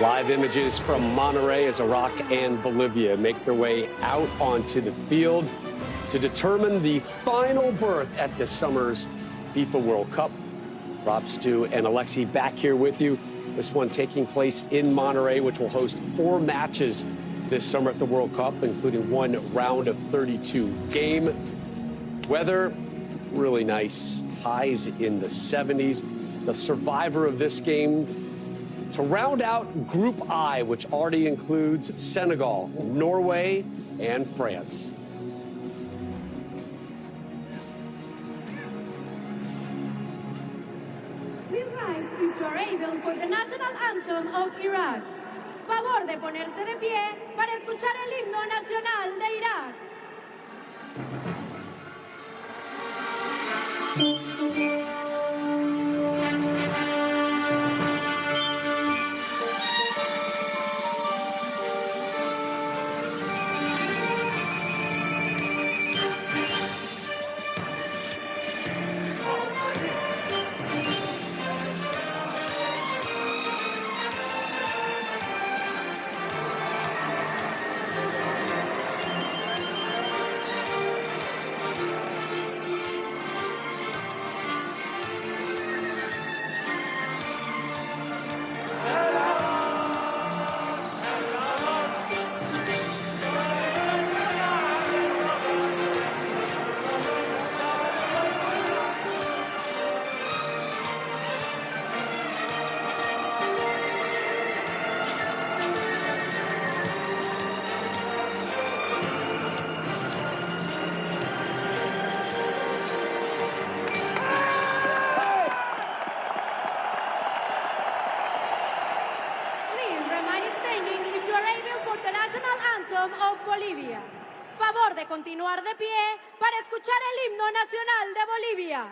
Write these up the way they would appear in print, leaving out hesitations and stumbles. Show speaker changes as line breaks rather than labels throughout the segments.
Live images from Monterrey as Iraq and Bolivia make their way out onto the field to determine the final berth at this summer's FIFA World Cup. Rob, Stu, and Alexi back here with you. This one taking place in Monterrey, which will host 4 matches this summer at the World Cup, including 1 round of 32 game. Weather, really nice. Highs in the 70s. The survivor of this game to round out Group I, which already includes Senegal, Norway, and France.
Please rise if you are able for the national anthem of Iraq. Favor de ponerse de pie para escuchar el himno nacional de Irak. The national anthem of Bolivia. Favor de continuar de pie para escuchar el himno nacional de Bolivia.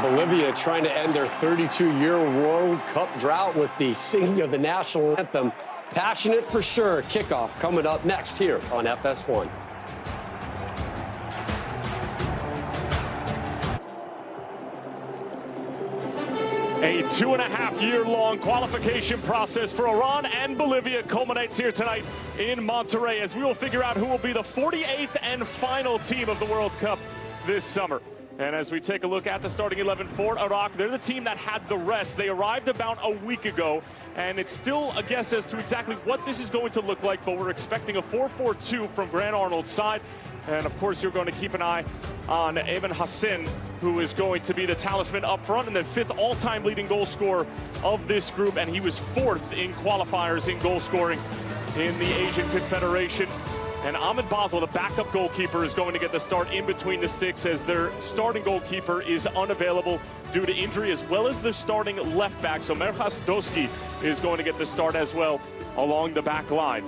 Bolivia trying to end their 32-year World Cup drought with the singing of the national anthem. Passionate for sure. Kickoff coming up next here on FS1.
A 2.5-year-long qualification process for Iran and Bolivia culminates here tonight in Monterrey as we will figure out who will be the 48th and final team of the World Cup this summer. And as we take a look at the starting 11 for Iraq, they're the team that had the rest. They arrived about a week ago, and it's still a guess as to exactly what this is going to look like, but we're expecting a 4-4-2 from Grant Arnold's side. And, of course, you're going to keep an eye on Evan Hassan, who is going to be the talisman up front and the 5th all-time leading goal scorer of this group, and he was 4th in qualifiers in goal scoring in the Asian Confederation. And Ahmed Basel, the backup goalkeeper, is going to get the start in between the sticks as their starting goalkeeper is unavailable due to injury, as well as their starting left back. So Merjas Doski is going to get the start as well along the back line.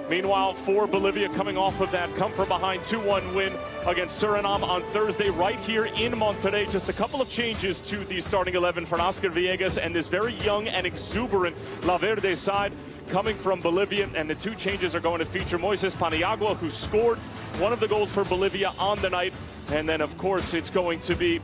Meanwhile, for Bolivia, coming off of that come-from-behind 2-1 win against Suriname on Thursday right here in Monterrey. Just a couple of changes to the starting 11 for Oscar Villegas and this very young and exuberant La Verde side coming from Bolivia. And the two changes are going to feature Moises Paniagua, who scored one of the goals for Bolivia on the night. And then, of course, it's going to be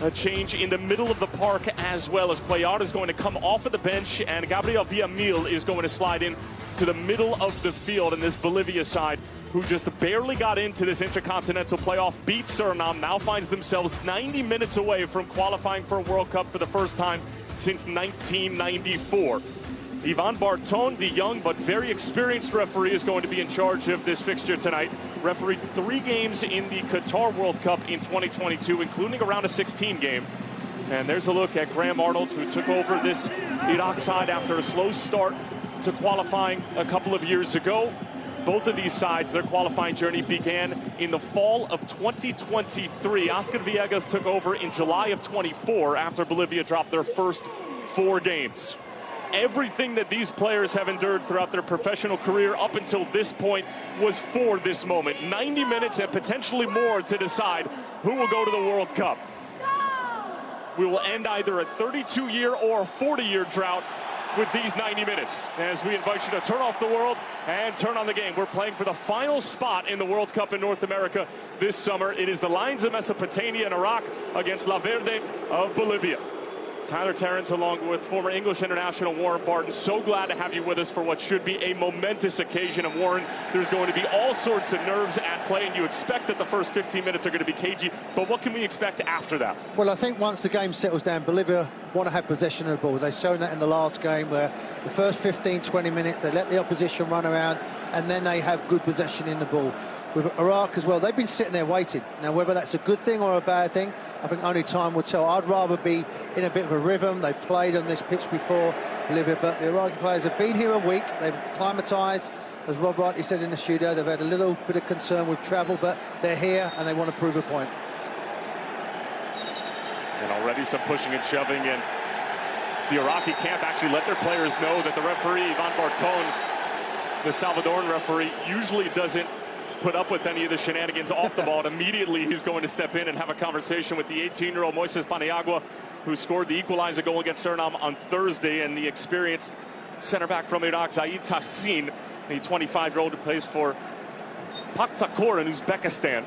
a change in the middle of the park as well, as Cuellar is going to come off of the bench and Gabriel Villamil is going to slide in to the middle of the field. And this Bolivia side, who just barely got into this Intercontinental playoff, beat Suriname, now finds themselves 90 minutes away from qualifying for a World Cup for the first time since 1994. Ivan Barton, the young but very experienced referee, is going to be in charge of this fixture tonight. Refereed 3 games in the Qatar World Cup in 2022, including a round of 16 game. And there's a look at Graham Arnold, who took over this Iraq side after a slow start to qualifying a couple of years ago. Both of these sides, their qualifying journey began in the fall of 2023. Oscar Villegas took over in July of 24 after Bolivia dropped their first 4 games. Everything that these players have endured throughout their professional career up until this point was for this moment. 90 minutes and potentially more to decide who will go to the World Cup. We will end either a 32-year or 40-year drought with these 90 minutes, as we invite you to turn off the world and turn on the game. We're playing for the final spot in the World Cup in North America this summer. It is the Lions of Mesopotamia in Iraq against La Verde of Bolivia. Tyler Terrence, along with former English international Warren Barton, so glad to have you with us for what should be a momentous occasion. And Warren, there's going to be all sorts of nerves at play, and you expect that the first 15 minutes are going to be cagey, but what can we expect after that?
Well, I think once the game settles down, Bolivia want to have possession of the ball. They've shown that in the last game, where the first 15-20 minutes they let the opposition run around, and then they have good possession in the ball. With Iraq as well, they've been sitting there waiting. Now, whether that's a good thing or a bad thing, I think only time will tell. I'd rather be in a bit of a rhythm. They've played on this pitch before, Bolivia, but the Iraqi players have been here a week. They've acclimatised, as Rob rightly said in the studio. They've had a little bit of concern with travel, but they're here and they want to prove a point.
And already some pushing and shoving, and the Iraqi camp actually let their players know that the referee, Ivan Barton, the Salvadoran referee, usually doesn't put up with any of the shenanigans off the ball, and immediately he's going to step in and have a conversation with the 18-year-old Moises Paniagua, who scored the equalizer goal against Suriname on Thursday, and the experienced center back from Iraq, Zaid Tahsin, the 25-year-old who plays for Paktakor in Uzbekistan.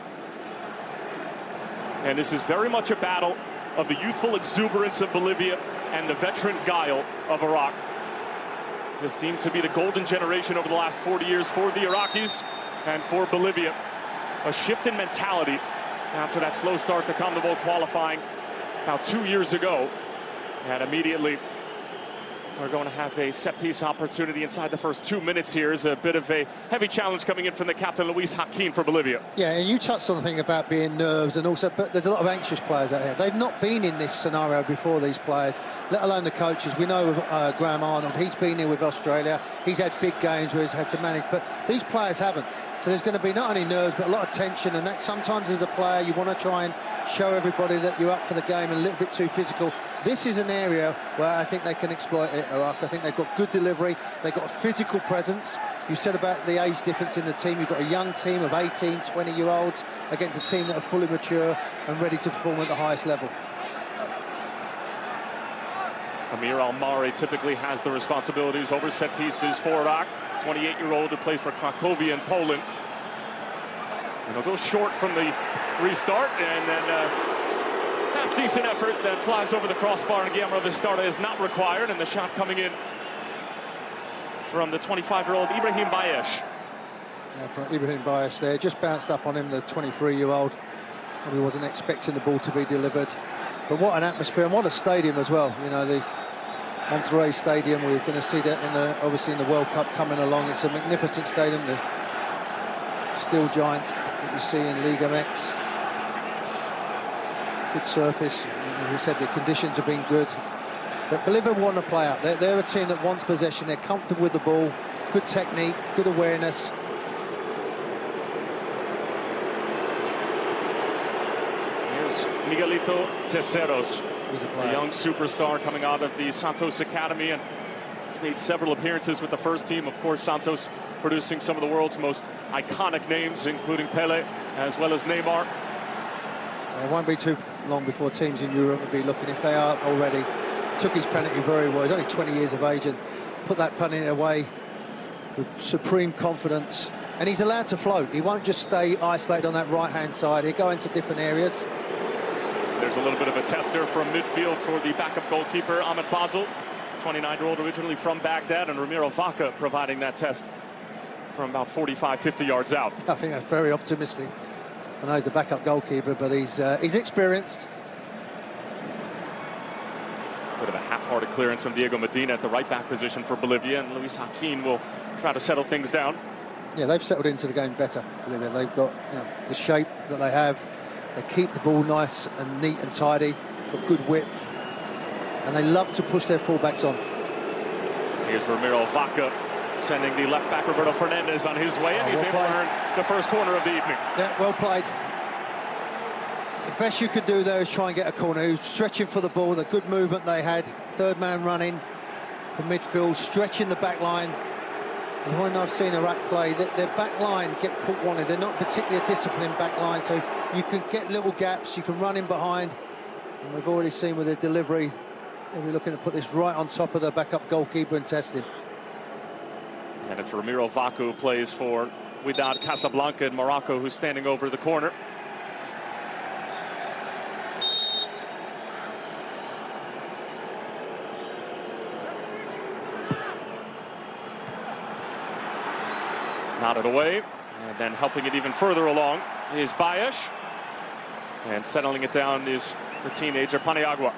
And this is very much a battle of the youthful exuberance of Bolivia and the veteran guile of Iraq. This deemed to be the golden generation over the last 40 years for the Iraqis. And for Bolivia, a shift in mentality after that slow start to CONMEBOL qualifying about 2 years ago. And immediately we're going to have a set-piece opportunity inside the first 2 minutes here. Is a bit of a heavy challenge coming in from the captain, Luis Haquin, for Bolivia.
Yeah, and you touched on the thing about being nerves, and also, but there's a lot of anxious players out here. They've not been in this scenario before, these players, let alone the coaches. We know Graham Arnold, he's been here with Australia. He's had big games where he's had to manage, but these players haven't. So there's going to be not only nerves, but a lot of tension, and that sometimes as a player, you want to try and show everybody that you're up for the game and a little bit too physical. This is an area where I think they can exploit it, Iraq. I think they've got good delivery. They've got a physical presence. You said about the age difference in the team. You've got a young team of 18, 20-year-olds against a team that are fully mature and ready to perform at the highest level.
Amir Almari typically has the responsibilities over set pieces for Iraq. 28-year-old who plays for Cracovia in Poland. And he'll go short from the restart, and then half-decent effort that flies over the crossbar, and Guillermo Vizcarra is not required, and the shot coming in from the 25-year-old Ibrahim Bayesh.
Yeah, from Ibrahim Bayesh there, just bounced up on him, the 23-year-old. He wasn't expecting the ball to be delivered. But what an atmosphere, and what a stadium as well. You know, the Monterrey Stadium, we're going to see that obviously in the World Cup coming along. It's a magnificent stadium, the steel giant that you see in Liga MX. Good surface. As we said, the conditions have been good. But Bolivia want to play out. They're a team that wants possession. They're comfortable with the ball. Good technique, good awareness.
Here's Miguelito Terceros. He's a young superstar coming out of the Santos Academy, and He's made several appearances with the first team. Of course, Santos producing some of the world's most iconic names, including Pele, as well as Neymar.
It won't be too long before teams in Europe will be looking, if they are already. Took his penalty very well. He's only 20 years of age and put that penalty away with supreme confidence. And he's allowed to float. He won't just stay isolated on that right-hand side. He'll go into different areas.
There's a little bit of a tester from midfield for the backup goalkeeper, Ahmed Basel, 29-year-old originally from Baghdad, and Ramiro Vaca providing that test from about 45, 50 yards out.
I think that's very optimistic. I know he's the backup goalkeeper, but he's experienced.
Bit of a half-hearted clearance from Diego Medina at the right-back position for Bolivia, and Luis Joaquin will try to settle things down.
Yeah, they've settled into the game better, Bolivia. They've got the shape that they have. They keep the ball nice and neat and tidy, got good width, and they love to push their fullbacks on.
Here's Ramiro Vaca sending the left-back Roberto Fernandez on his way, and he's able to earn the first corner of the evening.
Yeah, well played. The best you could do there is try and get a corner. He was stretching for the ball, the good movement they had. Third man running from midfield, stretching the back line. And when I've seen Iraq play, their back line get caught wanted. They're not particularly a disciplined back line, so you can get little gaps, you can run in behind. And we've already seen with their delivery, they'll be looking to put this right on top of the backup goalkeeper and test him.
And it's Ramiro Vaca who plays for Wydad Casablanca in Morocco, who's standing over the corner. Nodded away, and then helping it even further along is Bayesh, and settling it down is the teenager Paniagua.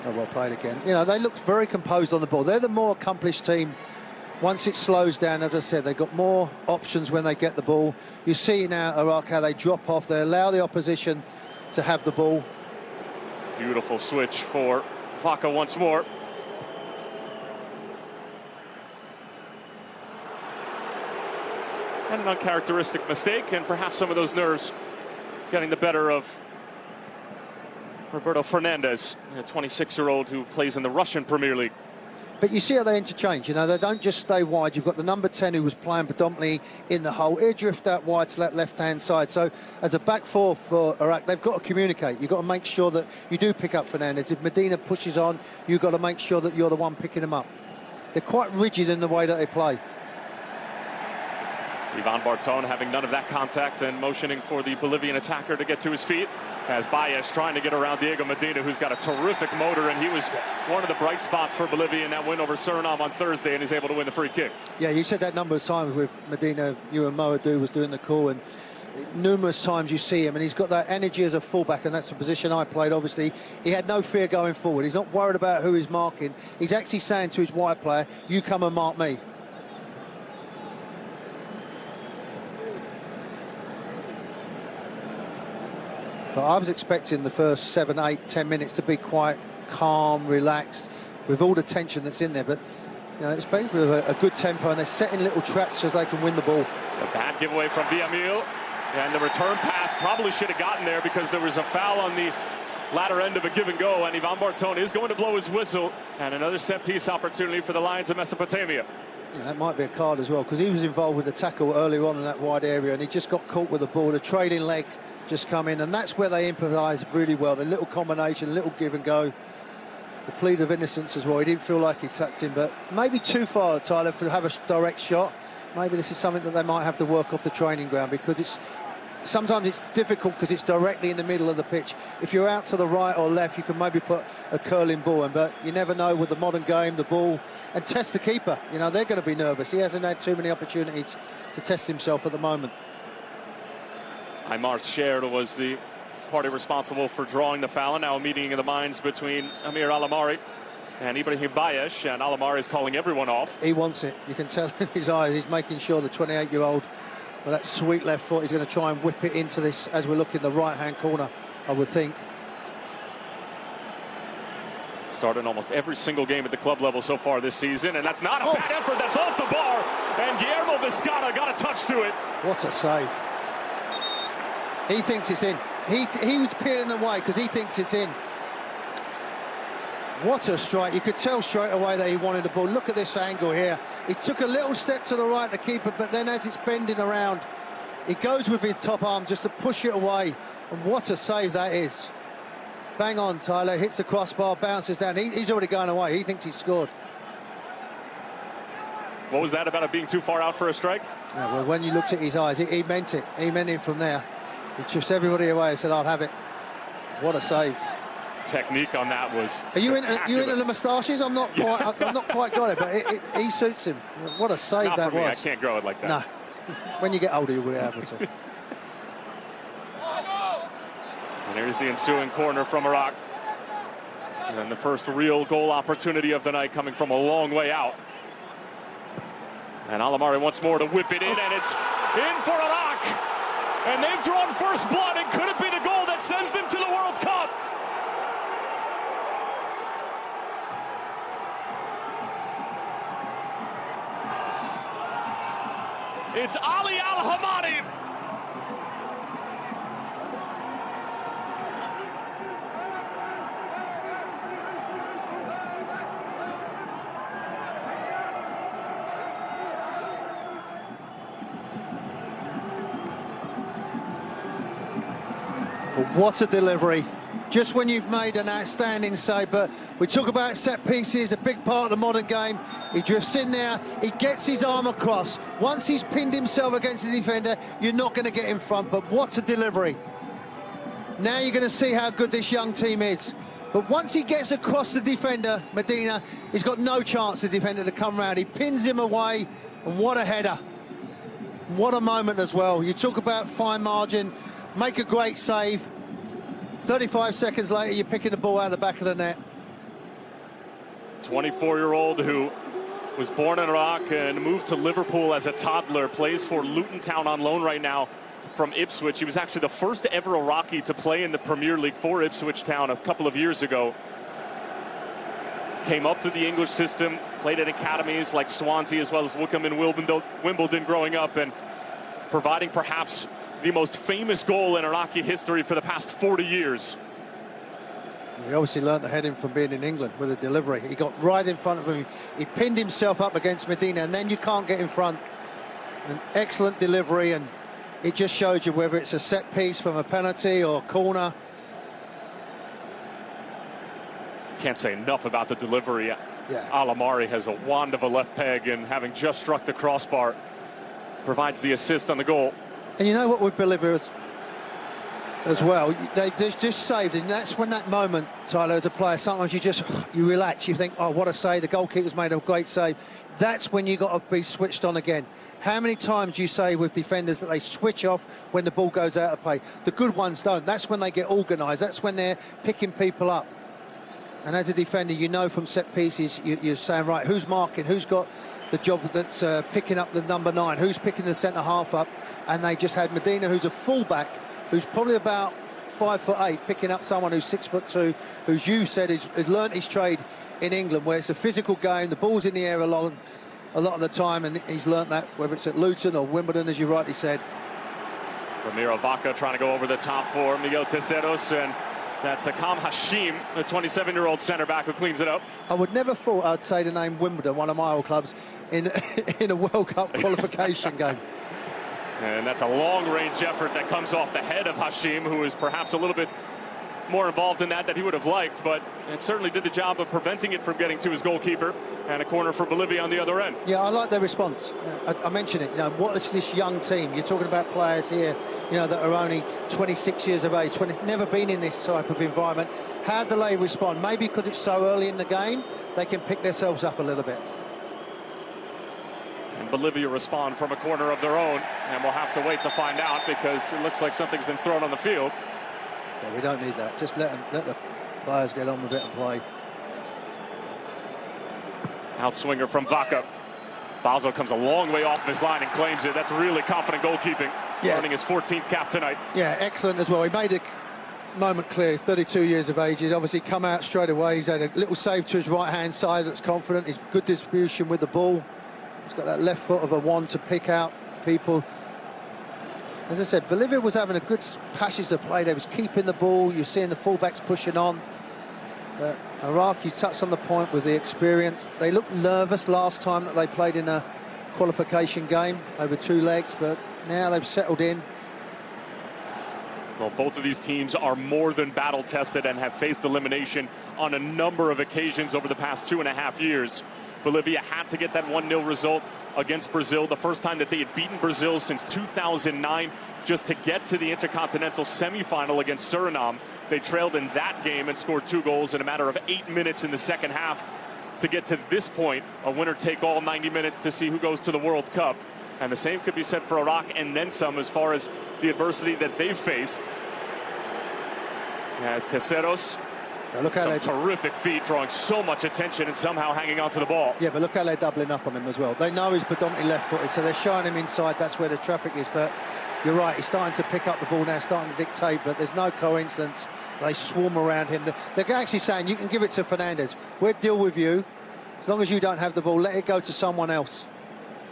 Oh, well played again. You know, they look very composed on the ball. They're the more accomplished team. Once it slows down, as I said, they've got more options when they get the ball. You see now, Iraq, how they drop off. They allow the opposition to have the ball.
Beautiful switch for Vaca once more. And an uncharacteristic mistake, and perhaps some of those nerves getting the better of Roberto Fernandez, a 26-year-old who plays in the Russian Premier League.
But you see how they interchange, you know, they don't just stay wide. You've got the number 10 who was playing predominantly in the hole. He'll drift out wide to that left-hand side. So as a back four for Iraq, they've got to communicate. You've got to make sure that you do pick up Fernandez. If Medina pushes on, you've got to make sure that you're the one picking him up. They're quite rigid in the way that they play.
Ivan Barton having none of that contact and motioning for the Bolivian attacker to get to his feet, as Bayesh trying to get around Diego Medina, who's got a terrific motor, and he was one of the bright spots for Bolivia in that win over Suriname on Thursday, and he's able to win the free kick. Yeah,
you said that number of times with Medina. You and Moadu was doing the call, and numerous times you see him, and he's got that energy as a fullback, and that's the position I played. Obviously, he had no fear going forward. He's not worried about who he's marking. He's actually saying to his wide player, you come and mark me. But I was expecting the first 7, 8, 10 minutes to be quite calm, relaxed, with all the tension that's in there. But you know, it's played with a good tempo, and they're setting little traps so they can win the ball.
It's a bad giveaway from Villamil, and the return pass probably should have gotten there because there was a foul on the latter end of a give and go, and Ivan Barton is going to blow his whistle, and another set-piece opportunity for the Lions of Mesopotamia.
Yeah, that might be a card as well, because he was involved with the tackle earlier on in that wide area, and he just got caught with the ball. The trailing leg just come in, and that's where they improvise really well. The little combination, little give and go. The plea of innocence as well. He didn't feel like he tucked in, but maybe too far, Tyler, to have a direct shot. Maybe this is something that they might have to work off the training ground, because sometimes it's difficult because it's directly in the middle of the pitch. If you're out to the right or left, you can maybe put a curling ball in, but you never know with the modern game, the ball, and test the keeper. You know, they're going to be nervous. He hasn't had too many opportunities to test himself at the moment.
Aymar Sher was the party responsible for drawing the foul. Now a meeting in the minds between Amir Alamari and Ibrahim Bayesh, and Alamari is calling everyone off.
He wants it. You can tell in his eyes. He's making sure the 28-year-old, with that sweet left foot, he's going to try and whip it into this, as we're looking the right-hand corner, I would think.
Started almost every single game at the club level so far this season, and that's not a bad effort. That's off the bar, and Guillermo Vizcaya got a touch to it.
What a save. He thinks it's in. He was peeling away because he thinks it's in. What a strike. You could tell straight away that he wanted the ball. Look at this angle here. He took a little step to the right, the keeper, but then as it's bending around, he goes with his top arm just to push it away. And what a save that is. Bang on, Tyler. Hits the crossbar, bounces down. He's already going away. He thinks he's scored.
What was that about it being too far out for a strike?
Yeah, well, when you looked at his eyes, he meant it. He meant it from there. He pushed everybody away and said, I'll have it. What a save.
Technique on that was
Are you into the moustaches? I'm not quite. I've not quite got it, but he suits him. What a save
Not
that
for me.
was.
I can't grow it like that.
No. When you get older, you'll be able to.
And here's the ensuing corner from Iraq. And then the first real goal opportunity of the night coming from a long way out. And Alamari once more to whip it in, and it's in for Iraq. And they've drawn first blood, and could it be the goal that sends them to the World Cup? It's Ali Al-Hamadi.
What a delivery. Just when you've made an outstanding save, but we talk about set pieces, a big part of the modern game. He drifts in there, he gets his arm across. Once he's pinned himself against the defender, you're not going to get in front, but what a delivery. Now you're going to see how good this young team is. But once he gets across the defender, Medina, he's got no chance, the defender, to come round. He pins him away, and what a header. What a moment as well. You talk about fine margin, make a great save. 35 seconds later, you're picking the ball out of the back of the net.
24-year-old who was born in Iraq and moved to Liverpool as a toddler, plays for Luton Town on loan right now from Ipswich. He was actually the first ever Iraqi to play in the Premier League for Ipswich Town a couple of years ago. Came up through the English system, played at academies like Swansea as well as Wycombe and Wimbledon growing up, and providing perhaps the most famous goal in Iraqi history for the past 40 years.
He obviously learned the heading from being in England with a delivery. He got right in front of him. He pinned himself up against Medina, and then you can't get in front. An excellent delivery, and it just showed you whether it's a set piece from a penalty or corner.
Can't say enough about the delivery.
Yeah.
Alamari has a wand of a left peg, and having just struck the crossbar, provides the assist on the goal.
And you know what with Bolivia as well, they've just saved, and that's when that moment, Tyler, as a player, sometimes you relax, you think, oh, what a save, the goalkeeper's made a great save. That's when you got to be switched on again. How many times do you say with defenders that they switch off when the ball goes out of play? The good ones don't. That's when they get organised. That's when they're picking people up. And as a defender, you know from set pieces, you're saying, right, who's marking, who's got the job that's picking up the number 9, who's picking the centre half up. And they just had Medina, who's a fullback, who's probably about 5'8", picking up someone who's 6'2", who's, you said, has learnt his trade in England, where it's a physical game, the ball's in the air a lot of the time, and he's learnt that, whether it's at Luton or Wimbledon, as you rightly said.
Ramiro Vaca trying to go over the top for Miguel Terceros, and that's Akam Hashim, the 27-year-old centre-back who cleans it up.
I would never thought I'd say the name Wimbledon, one of my old clubs, in a World Cup qualification game.
And that's a long-range effort that comes off the head of Hashim, who is perhaps a little bit more involved in that than he would have liked, but it certainly did the job of preventing it from getting to his goalkeeper, and a corner for Bolivia on the other end.
Yeah, I like their response. I mentioned it, what is this young team? You're talking about players here, that are only 26 years of age, never been in this type of environment. How do they respond? Maybe because it's so early in the game, they can pick themselves up a little bit.
And Bolivia respond from a corner of their own, and we'll have to wait to find out, because it looks like something's been thrown on the field.
Yeah, we don't need that. Just let the players get on with it and play.
Outswinger from Vaca. Basel comes a long way off his line and claims it. That's really confident goalkeeping.
Yeah.
Earning his 14th cap tonight.
Yeah, excellent as well. He made a moment clear. He's 32 years of age. He's obviously come out straight away. He's had a little save to his right-hand side that's confident. He's good distribution with the ball. He's got that left foot of a wand to pick out people. As I said, Bolivia was having a good passage of play. They was keeping the ball. You're seeing the fullbacks pushing on. Iraq, you touched on the point with the experience. They looked nervous last time that they played in a qualification game over 2 legs, but now they've settled in.
Well, both of these teams are more than battle-tested and have faced elimination on a number of occasions over the past 2.5 years. Bolivia had to get that 1-0 result against Brazil, the first time that they had beaten Brazil since 2009, just to get to the Intercontinental semifinal against Suriname. They trailed in that game and scored 2 goals in a matter of 8 minutes in the second half to get to this point, a winner-take-all 90 minutes to see who goes to the World Cup. And the same could be said for Iraq and then some as far as the adversity that they've faced. As Terceros, some terrific feet, drawing so much attention and somehow hanging on to the ball.
Yeah, but look how they're doubling up on him as well. They know he's predominantly left-footed, so they're showing him inside. That's where the traffic is. But you're right, he's starting to pick up the ball now, starting to dictate, but there's no coincidence. They swarm around him. They're actually saying, you can give it to Fernandez. We'll deal with you. As long as you don't have the ball, let it go to someone else.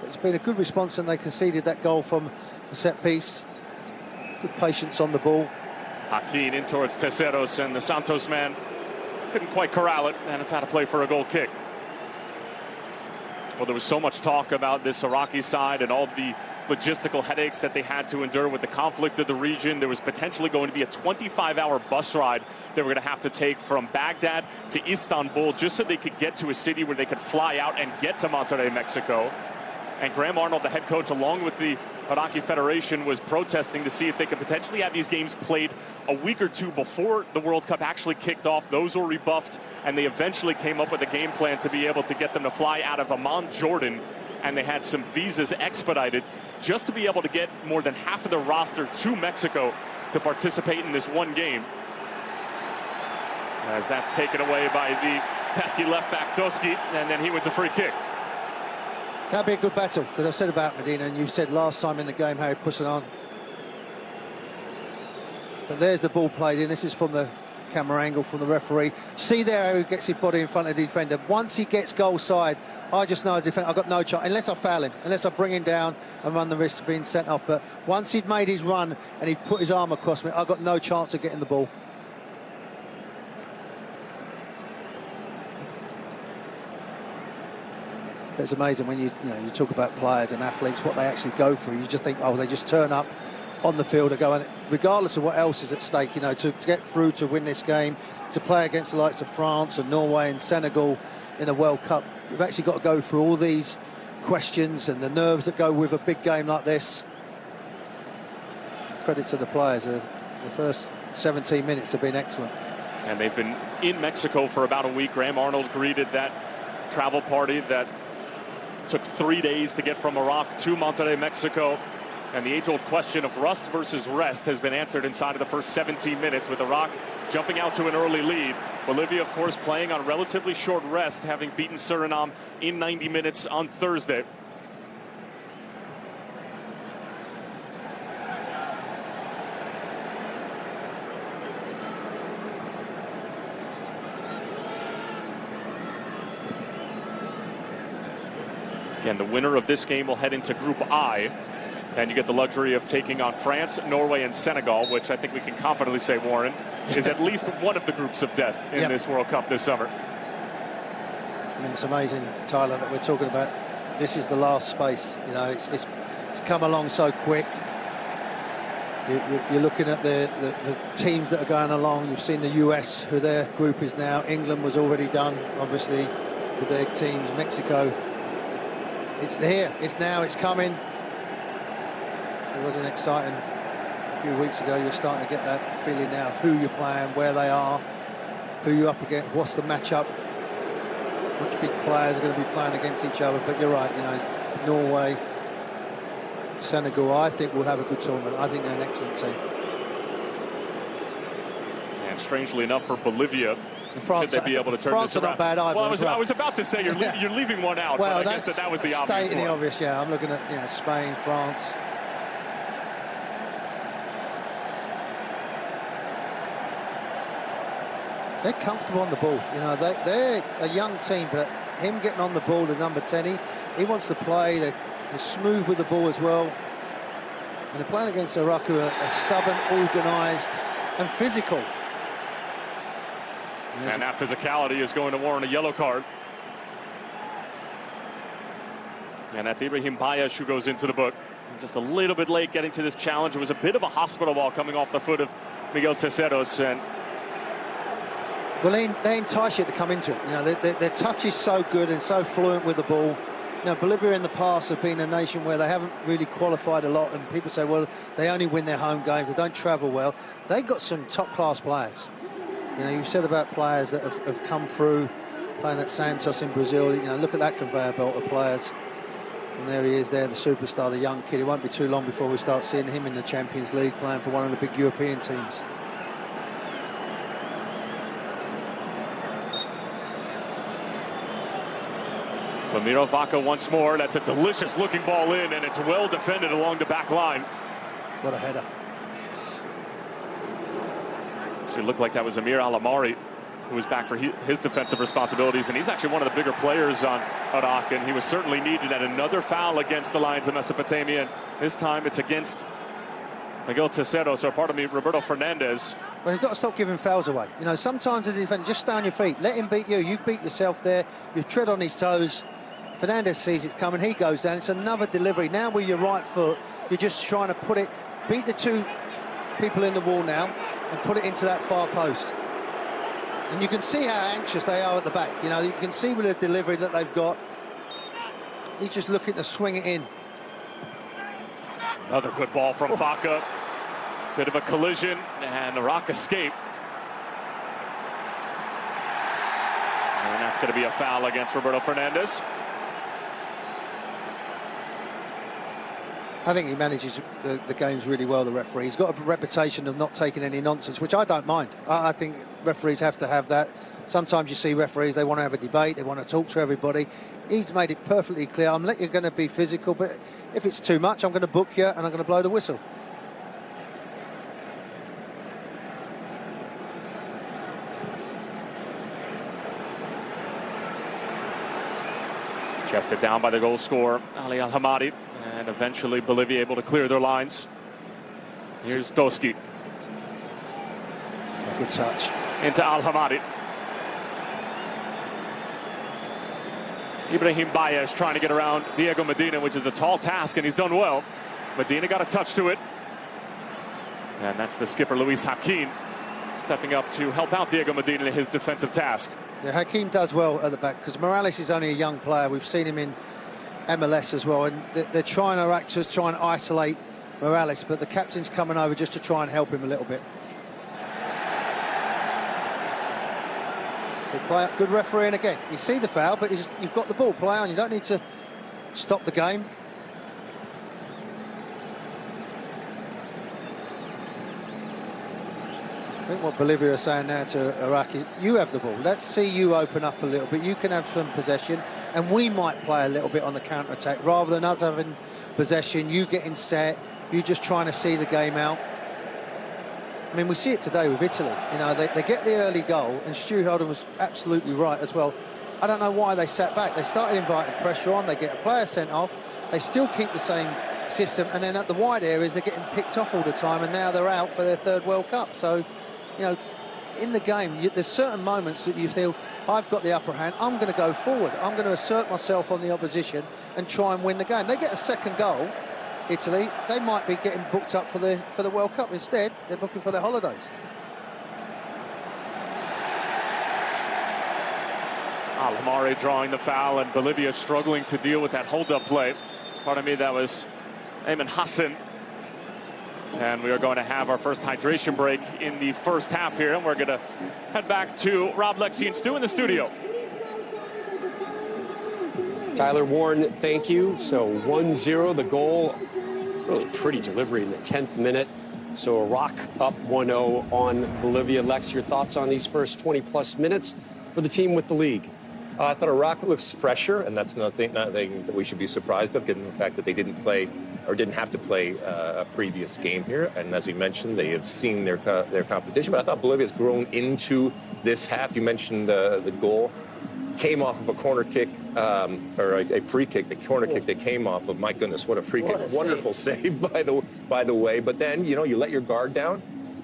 It's been a good response, and they conceded that goal from a set piece. Good patience on the ball.
Hakeem in towards Terceros, and the Santos man couldn't quite corral it, and it's out of play for a goal kick. Well, there was so much talk about this Iraqi side and all the logistical headaches that they had to endure with the conflict of the region. There was potentially going to be a 25-hour bus ride they were going to have to take from Baghdad to Istanbul just so they could get to a city where they could fly out and get to Monterrey, Mexico. And Graham Arnold, the head coach, along with the Iraqi Federation, was protesting to see if they could potentially have these games played a week or 2 before the World Cup actually kicked off. Those were rebuffed, and they eventually came up with a game plan to be able to get them to fly out of Amman, Jordan, and they had some visas expedited just to be able to get more than half of the roster to Mexico to participate in this one game. As that's taken away by the pesky left back, Doski, and then he wins a free kick.
That'll be a good battle, because I've said about Medina, and you said last time in the game how he pushed it on. But there's the ball played in. This is from the camera angle from the referee. See there how he gets his body in front of the defender. Once he gets goal side, I just know as a defender, I've got no chance, unless I foul him, unless I bring him down and run the risk of being sent off. But once he'd made his run and he'd put his arm across me, I've got no chance of getting the ball. It's amazing when you talk about players and athletes, what they actually go through. You just think, oh, they just turn up on the field and go, and regardless of what else is at stake, to get through, to win this game, to play against the likes of France and Norway and Senegal in a World Cup, you've actually got to go through all these questions and the nerves that go with a big game like this. Credit to the players. The first 17 minutes have been excellent.
And they've been in Mexico for about a week. Graham Arnold greeted that travel party that took 3 days to get from Iraq to Monterrey, Mexico. And the age-old question of rust versus rest has been answered inside of the first 17 minutes, with Iraq jumping out to an early lead. Bolivia, of course, playing on relatively short rest, having beaten Suriname in 90 minutes on Thursday. Again, the winner of this game will head into Group I, and you get the luxury of taking on France, Norway, and Senegal, which I think we can confidently say, Warren, is at least one of the groups of death in this World Cup this summer.
I mean, it's amazing, Tyler, that we're talking about this is the last space. It's come along so quick. You're looking at the teams that are going along. You've seen the US, who their group is now. England was already done, obviously, with their teams. Mexico. It's here, it's now, it's coming. It wasn't exciting a few weeks ago. You're starting to get that feeling now of who you're playing, where they are, who you're up against, what's the matchup, which big players are going to be playing against each other. But you're right, Norway, Senegal, I think will have a good tournament. I think they're an excellent team.
And strangely enough for Bolivia,
France,
should they be able to turn
France
this around?
Not bad either.
Well, I was about to say you're leaving one out,
well,
but I guess that was the obvious one.
Obvious, yeah. I'm looking at Spain, France. They're comfortable on the ball. They're a young team, but him getting on the ball, the number 10, he wants to play. They're smooth with the ball as well. And they're playing against Iraq, who are stubborn, organised, and physical.
And that physicality is going to warrant a yellow card. And that's Ibrahim Bayesh who goes into the book. Just a little bit late getting to this challenge. It was a bit of a hospital ball coming off the foot of Miguel Terceros. And
well, they entice you to come into it. You know, their touch is so good and so fluent with the ball. You know, Bolivia in the past have been a nation where they haven't really qualified a lot, and people say, well, they only win their home games, they don't travel well. They've got some top-class players. You know, you've said about players that have come through playing at Santos in Brazil. You know, look at that conveyor belt of players. And there he is there, the superstar, the young kid. It won't be too long before we start seeing him in the Champions League playing for one of the big European teams.
Ramiro Vaca once more. That's a delicious looking ball in, and it's well defended along the back line.
What a header.
So it looked like that was Amir Alamari, who was back for his defensive responsibilities, and he's actually one of the bigger players on Iraq, and he was certainly needed at another foul against the Lions of Mesopotamia, and this time it's against Miguel Terceros, or pardon me, Roberto Fernandez.
Well, he's got to stop giving fouls away. You know, sometimes as a defender, just stay on your feet. Let him beat you. You've beat yourself there. You tread on his toes. Fernandez sees it coming. He goes down. It's another delivery. Now with your right foot, you're just trying to put it, beat the two people in the wall now and put it into that far post. And you can see how anxious they are at the back. You know, you can see with the delivery that they've got. He's just looking to swing it in.
Another good ball from Vaca. Bit of a collision, and Iraq escape. And that's going to be a foul against Roberto Fernandez.
I think he manages the games really well, the referee. He's got a reputation of not taking any nonsense, which I don't mind. I think referees have to have that. Sometimes you see referees, they want to have a debate, they want to talk to everybody. He's made it perfectly clear, you're going to be physical, but if it's too much, I'm going to book you and I'm going to blow the whistle.
Chested down by the goal scorer, Ali Al-Hamadi. And eventually Bolivia able to clear their lines. Here's Doski.
Good touch.
Into Al-Hamadi. Ibrahim Bayesh trying to get around Diego Medina, which is a tall task, and he's done well. Medina got a touch to it. And that's the skipper, Luis Hakim, stepping up to help out Diego Medina in his defensive task.
Yeah, Hakim does well at the back, because Morales is only a young player. We've seen him in MLS as well, and they're trying to try and isolate Morales, but the captain's coming over just to try and help him a little bit. So play, good refereeing again. You see the foul, but you've got the ball. Play on. You don't need to stop the game. I think what Bolivia are saying now to Iraq is, you have the ball. Let's see you open up a little bit. You can have some possession, and we might play a little bit on the counter-attack. Rather than us having possession, you getting set, you just trying to see the game out. I mean, we see it today with Italy. You know, they get the early goal, and Stu Holden was absolutely right as well. I don't know why they sat back. They started inviting pressure on. They get a player sent off. They still keep the same system, and then at the wide areas, they're getting picked off all the time, and now they're out for their third World Cup. So, you know, in the game, there's certain moments that you feel, I've got the upper hand, I'm going to go forward, I'm going to assert myself on the opposition and try and win the game. They get a second goal, Italy, they might be getting booked up for the World Cup. Instead, they're booking for their holidays.
Al-Hamari drawing the foul, and Bolivia struggling to deal with that hold-up play. Pardon me, that was Ayman Hassan. And we are going to have our first hydration break in the first half here, and we're going to head back to Rob, Lexi, and Stu in the studio.
Tyler Warren, thank you. So 1-0 the goal. Really pretty delivery in the 10th minute. So Iraq up 1-0 on Bolivia. Lex, your thoughts on these first 20-plus minutes for the team with the league?
I thought Iraq looks fresher, and that's nothing that we should be surprised of, given the fact that they didn't play or didn't have to play a previous game here. And as we mentioned, they have seen their competition. But I thought Bolivia's grown into this half. You mentioned the goal came off of a corner kick, or a free kick. The corner kick that came off of, my goodness, what a free kick! Wonderful save by the way. But then you let your guard down,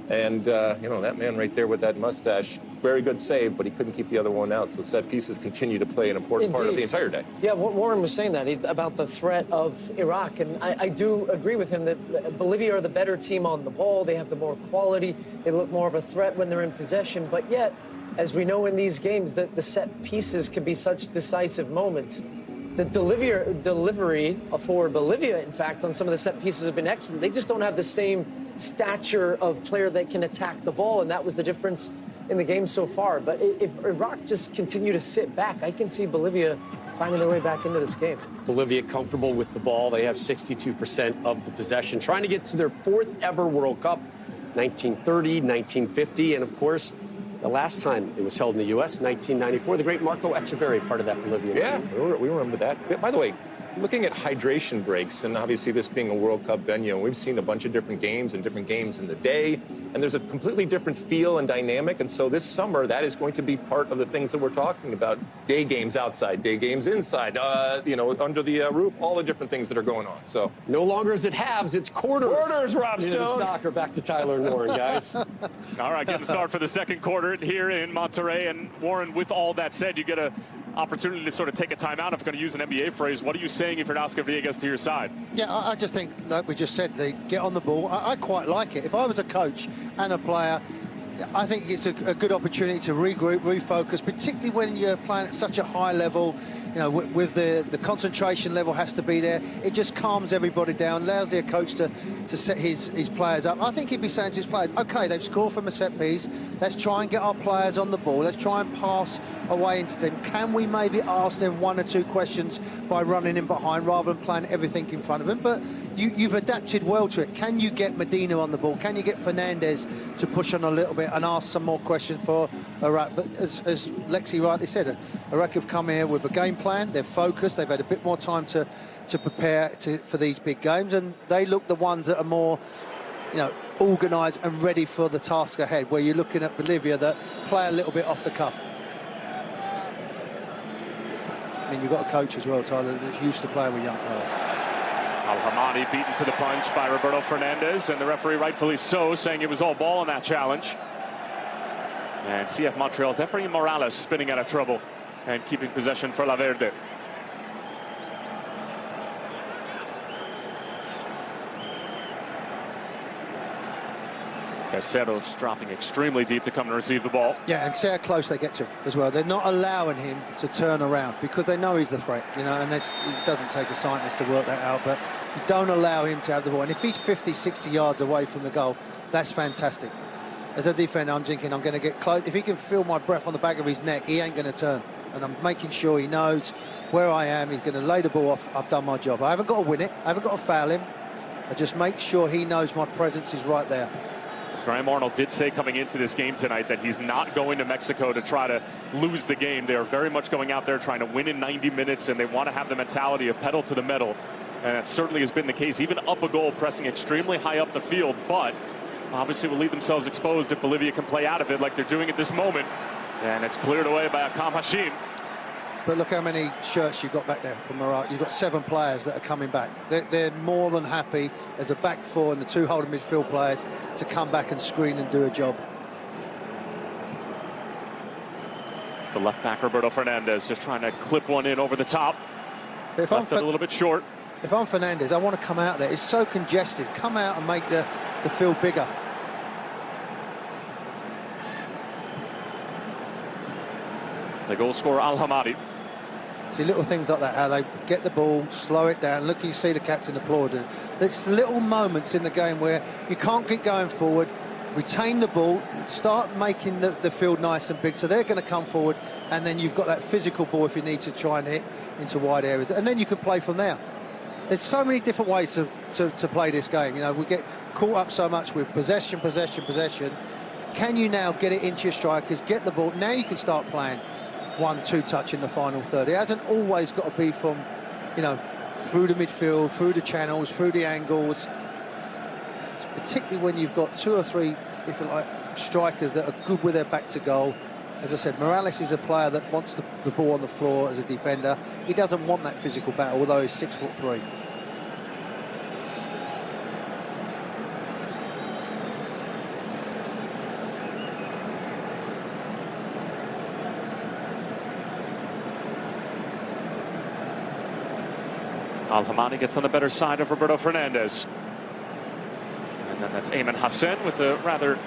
and that man right there with that mustache very good save, but he couldn't keep the other one out. So set pieces continue to play an important part of the entire day.
Yeah, Warren was saying that about the threat of Iraq, and I do agree with him that Bolivia are the better team on the ball. They have the more quality. They look more of a threat when they're in possession, but yet, as we know in these games, that the set pieces can be such decisive moments. The delivery for Bolivia, in fact, on some of the set pieces have been excellent. They just don't have the same stature of player that can attack the ball, and that was the difference in the game so far. But if Iraq just continue to sit back, I can see Bolivia finding their way back into this game.
Bolivia comfortable with the ball. They have 62% of the possession, trying to get to their 4th ever World Cup, 1930, 1950, and of course, the last time it was held in the U.S., 1994, the great Marco Echeverri, part of that Bolivian team.
Yeah, we remember that. By the way, looking at hydration breaks, and obviously this being a World Cup venue, we've seen a bunch of different games and different games in the day, and there's a completely different feel and dynamic. And so this summer, that is going to be part of the things that we're talking about. Day games outside, day games inside, under the roof, all the different things that are going on. So
no longer is it halves, it's quarters.
Quarters, Rob Stone.
Soccer, back to Tyler and Warren, guys.
All right, getting started for the second quarter here in Monterrey. And Warren, with all that said, you get a opportunity to sort of take a timeout. If you're going to use an NBA phrase, what are you saying if you're Oscar Villegas to your side?
Yeah, I just think, like we just said, they get on the ball. I quite like it. If I was a coach and a player, I think it's a good opportunity to regroup, refocus, particularly when you're playing at such a high level. You know, with the concentration level has to be there. It just calms everybody down, allows their coach to set his players up. I think he'd be saying to his players, OK, they've scored from a set piece. Let's try and get our players on the ball. Let's try and pass away into them. Can we maybe ask them 1 or 2 questions by running in behind rather than playing everything in front of them? But you've adapted well to it. Can you get Medina on the ball? Can you get Fernandez to push on a little bit and ask some more questions for Iraq? But as Lexi rightly said, Iraq have come here with a game plan. They're focused. They've had a bit more time to prepare for these big games, and they look the ones that are more, organised and ready for the task ahead. Where you're looking at Bolivia that play a little bit off the cuff. I mean, you've got a coach as well, Tyler, that's used to playing with young players.
Al-Hamadi beaten to the punch by Roberto Fernandez, and the referee rightfully so, saying it was all ball in that challenge. And CF Montreal's Efrain Morales spinning out of trouble and keeping possession for La Verde. Tercero's dropping extremely deep to come and receive the ball.
Yeah, and see how close they get to him as well. They're not allowing him to turn around because they know he's the threat, and it doesn't take a scientist to work that out, but you don't allow him to have the ball. And if he's 50, 60 yards away from the goal, that's fantastic. As a defender, I'm thinking I'm going to get close. If he can feel my breath on the back of his neck, he ain't going to turn. And I'm making sure he knows where I am. He's going to lay the ball off. I've done my job. I haven't got to win it. I haven't got to foul him. I just make sure he knows my presence is right there.
Graham Arnold did say coming into this game tonight that he's not going to Mexico to try to lose the game. They are very much going out there trying to win in 90 minutes, and they want to have the mentality of pedal to the metal. And that certainly has been the case, even up a goal, pressing extremely high up the field. But obviously will leave themselves exposed if Bolivia can play out of it like they're doing at this moment. And it's cleared away by Akam Hashim.
But look how many shirts you've got back there from Iraq. You've got 7 players that are coming back. They're more than happy as a back 4 and the 2 holding midfield players to come back and screen and do a job.
It's the left back, Roberto Fernandez, just trying to clip one in over the top.
If
Left it a little bit short.
If I'm Fernandez, I want to come out there. It's so congested. Come out and make the field bigger.
The goal scorer, Al-Hamadi.
See little things like that, how they get the ball, slow it down. Look, you see the captain applauding. There's little moments in the game where you can't keep going forward, retain the ball, start making the field nice and big. So they're going to come forward, and then you've got that physical ball if you need to try and hit into wide areas. And then you can play from there. There's so many different ways to play this game. We get caught up so much with possession. Can you now get it into your strikers, get the ball? Now you can start playing 1-2 touch in the final third. It hasn't always got to be from, through the midfield, through the channels, through the angles. Particularly when you've got 2 or 3, if you like, strikers that are good with their back to goal. As I said, Morales is a player that wants the ball on the floor as a defender. He doesn't want that physical battle, although he's 6'3".
Al-Hamani gets on the better side of Roberto Fernandez. And then that's Ayman Hassan with a rather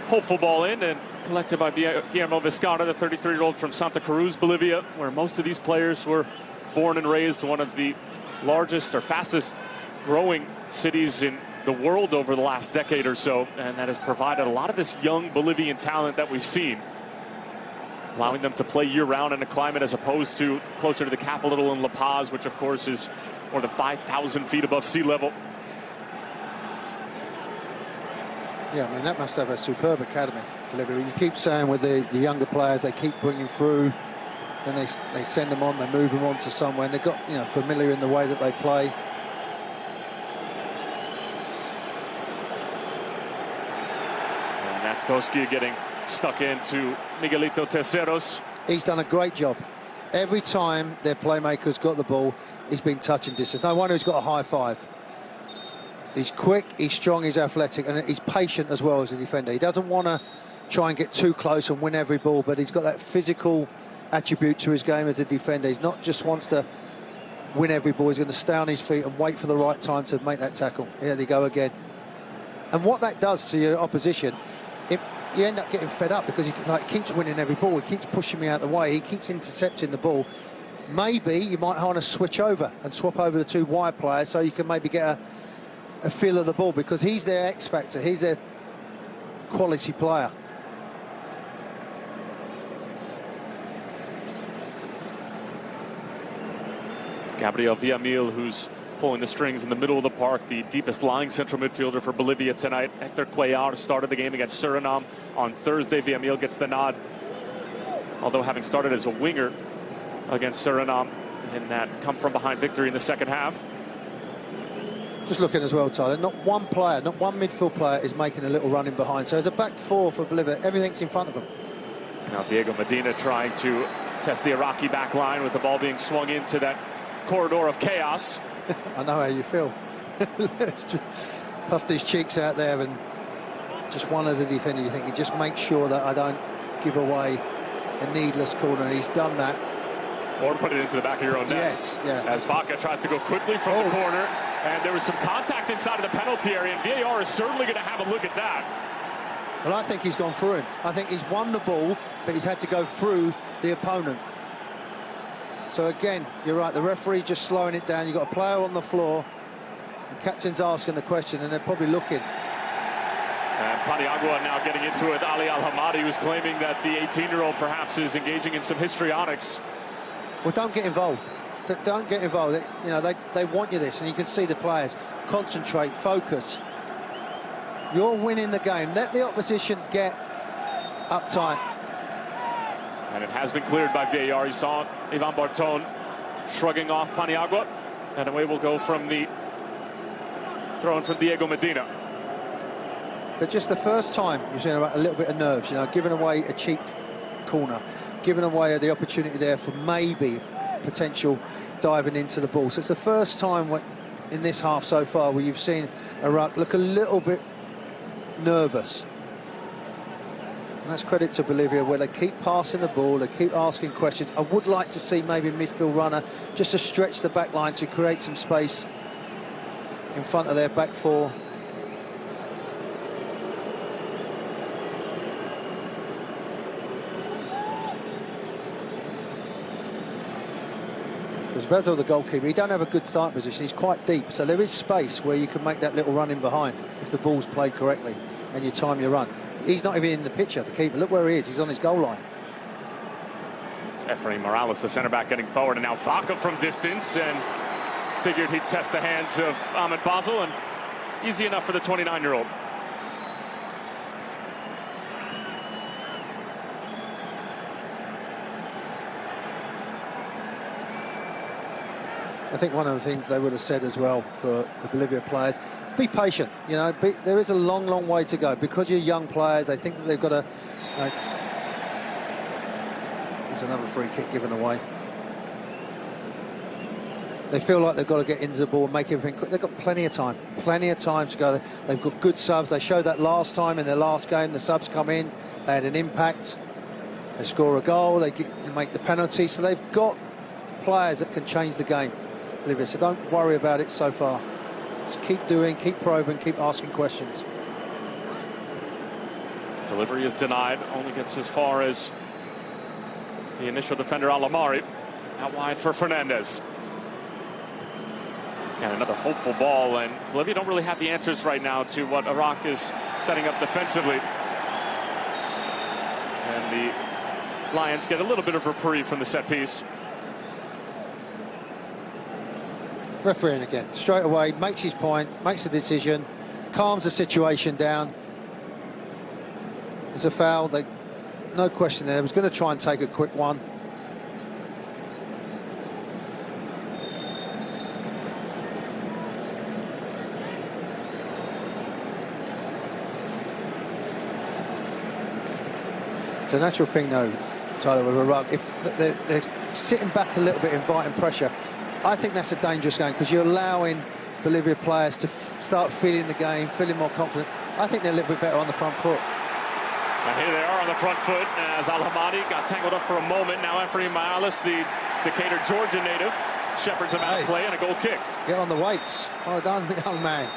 hopeful ball in and collected by Guillermo Vizcarra, the 33-year-old from Santa Cruz, Bolivia, where most of these players were born and raised, one of the largest or fastest growing cities in the world over the last decade or so, and that has provided a lot of this young Bolivian talent that we've seen, allowing them to play year-round in a climate as opposed to closer to the capital in La Paz, which of course is more than 5,000 feet above sea level.
Yeah, I mean, that must have a superb academy, Bolivia. You keep saying with the younger players, they keep bringing through, then they send them on, they move them on to somewhere, and they've got, you know, familiar in the way that they play.
And that's Toskia getting stuck into Miguelito Terceros.
He's done a great job. Every time their playmaker's got the ball, he's been touching distance. No wonder he's got a high five. He's quick, he's strong, he's athletic, and he's patient as well as a defender. He doesn't want to try and get too close and win every ball, but he's got that physical attribute to his game as a defender. He's not just wants to win every ball. He's going to stay on his feet and wait for the right time to make that tackle. Here they go again. And what that does to your opposition, you end up getting fed up because he keeps winning every ball. He keeps pushing me out of the way. He keeps intercepting the ball. Maybe you might want to switch over and swap over the two wide players so you can maybe get a feel of the ball, because he's their X factor. He's their quality player.
It's Gabriel Villamil who's pulling the strings in the middle of the park, the deepest lying central midfielder for Bolivia tonight. Hector Cuellar started the game against Suriname on Thursday. Villamil gets the nod, although having started as a winger against Suriname in that come from behind victory in the second half.
Just looking as well, Tyler, not one player, not one midfield player is making a little run in behind. So as a back four for Bolivia, everything's in front of them. Now
Diego Medina trying to test the Iraqi back line with the ball being swung into that corridor of chaos.
I know how you feel. Let's just puff these cheeks out there, and just one as a defender, you think, you just make sure that I don't give away a needless corner, and he's done that.
Or put it into the back of your own net.
Yes, yeah.
As Vaca tries to go quickly from the corner, and there was some contact inside of the penalty area, and VAR is certainly going to have a look at that.
Well, I think he's gone through him. I think he's won the ball, but he's had to go through the opponent. So again, you're right, the referee just slowing it down. You've got a player on the floor, the captain's asking the question, and they're probably looking.
And Paniagua now getting into it. Ali Al-Hamadi, who's claiming that the 18-year-old perhaps is engaging in some histrionics.
Well, don't get involved. Don't get involved. You know, they want you this, and you can see the players concentrate, focus. You're winning the game. Let the opposition get uptight.
And it has been cleared by VAR. You saw Ivan Barton shrugging off Paniagua, and away will go from the throw in from Diego Medina.
But just the first time you're seeing a little bit of nerves, you know, giving away a cheap corner, giving away the opportunity there for maybe potential diving into the ball. So it's the first time in this half so far where you've seen Iraq look a little bit nervous. And that's credit to Bolivia, where they keep passing the ball, they keep asking questions. I would like to see maybe a midfield runner just to stretch the back line to create some space in front of their back four. Because Basil, the goalkeeper, he don't have a good start position. He's quite deep, so there is space where you can make that little run in behind if the ball's played correctly and you time your run. He's not even in the picture, the keeper. Look where he is. He's on his goal line.
It's Efrain Morales, the centre back, getting forward, and now Vaca from distance, and figured he'd test the hands of Ahmed Basel, and easy enough for the 29-year-old.
I think one of the things they would have said as well for the Bolivia players, be patient. You know, there is a long, long way to go. Because you're young players, they think that they've got to... There's another free kick given away. They feel like they've got to get into the ball and make everything quick. They've got plenty of time to go. They've got good subs. They showed that last time in their last game. The subs come in, they had an impact. They score a goal, they make the penalty. So they've got players that can change the game. Bolivia, so don't worry about it so far. Just keep doing, keep probing, keep asking questions.
Delivery is denied. Only gets as far as the initial defender, Alamari. Out wide for Fernandez. And another hopeful ball, and Bolivia don't really have the answers right now to what Iraq is setting up defensively. And the Lions get a little bit of reprieve from the set piece.
Refereeing again, straight away, makes his point, makes a decision, calms the situation down. It's a foul, no question there. He was going to try and take a quick one. It's a natural thing, though, Tyler, with Iraq. If they're sitting back a little bit, inviting pressure, I think that's a dangerous game because you're allowing Bolivia players to start feeling the game, feeling more confident. I think they're a little bit better on the front foot.
And here they are on the front foot as Al-Hamadi got tangled up for a moment. Now Efraim Morales, the Decatur, Georgia native, shepherds him out of play and a goal kick.
Get on the weights. Well done, the young man.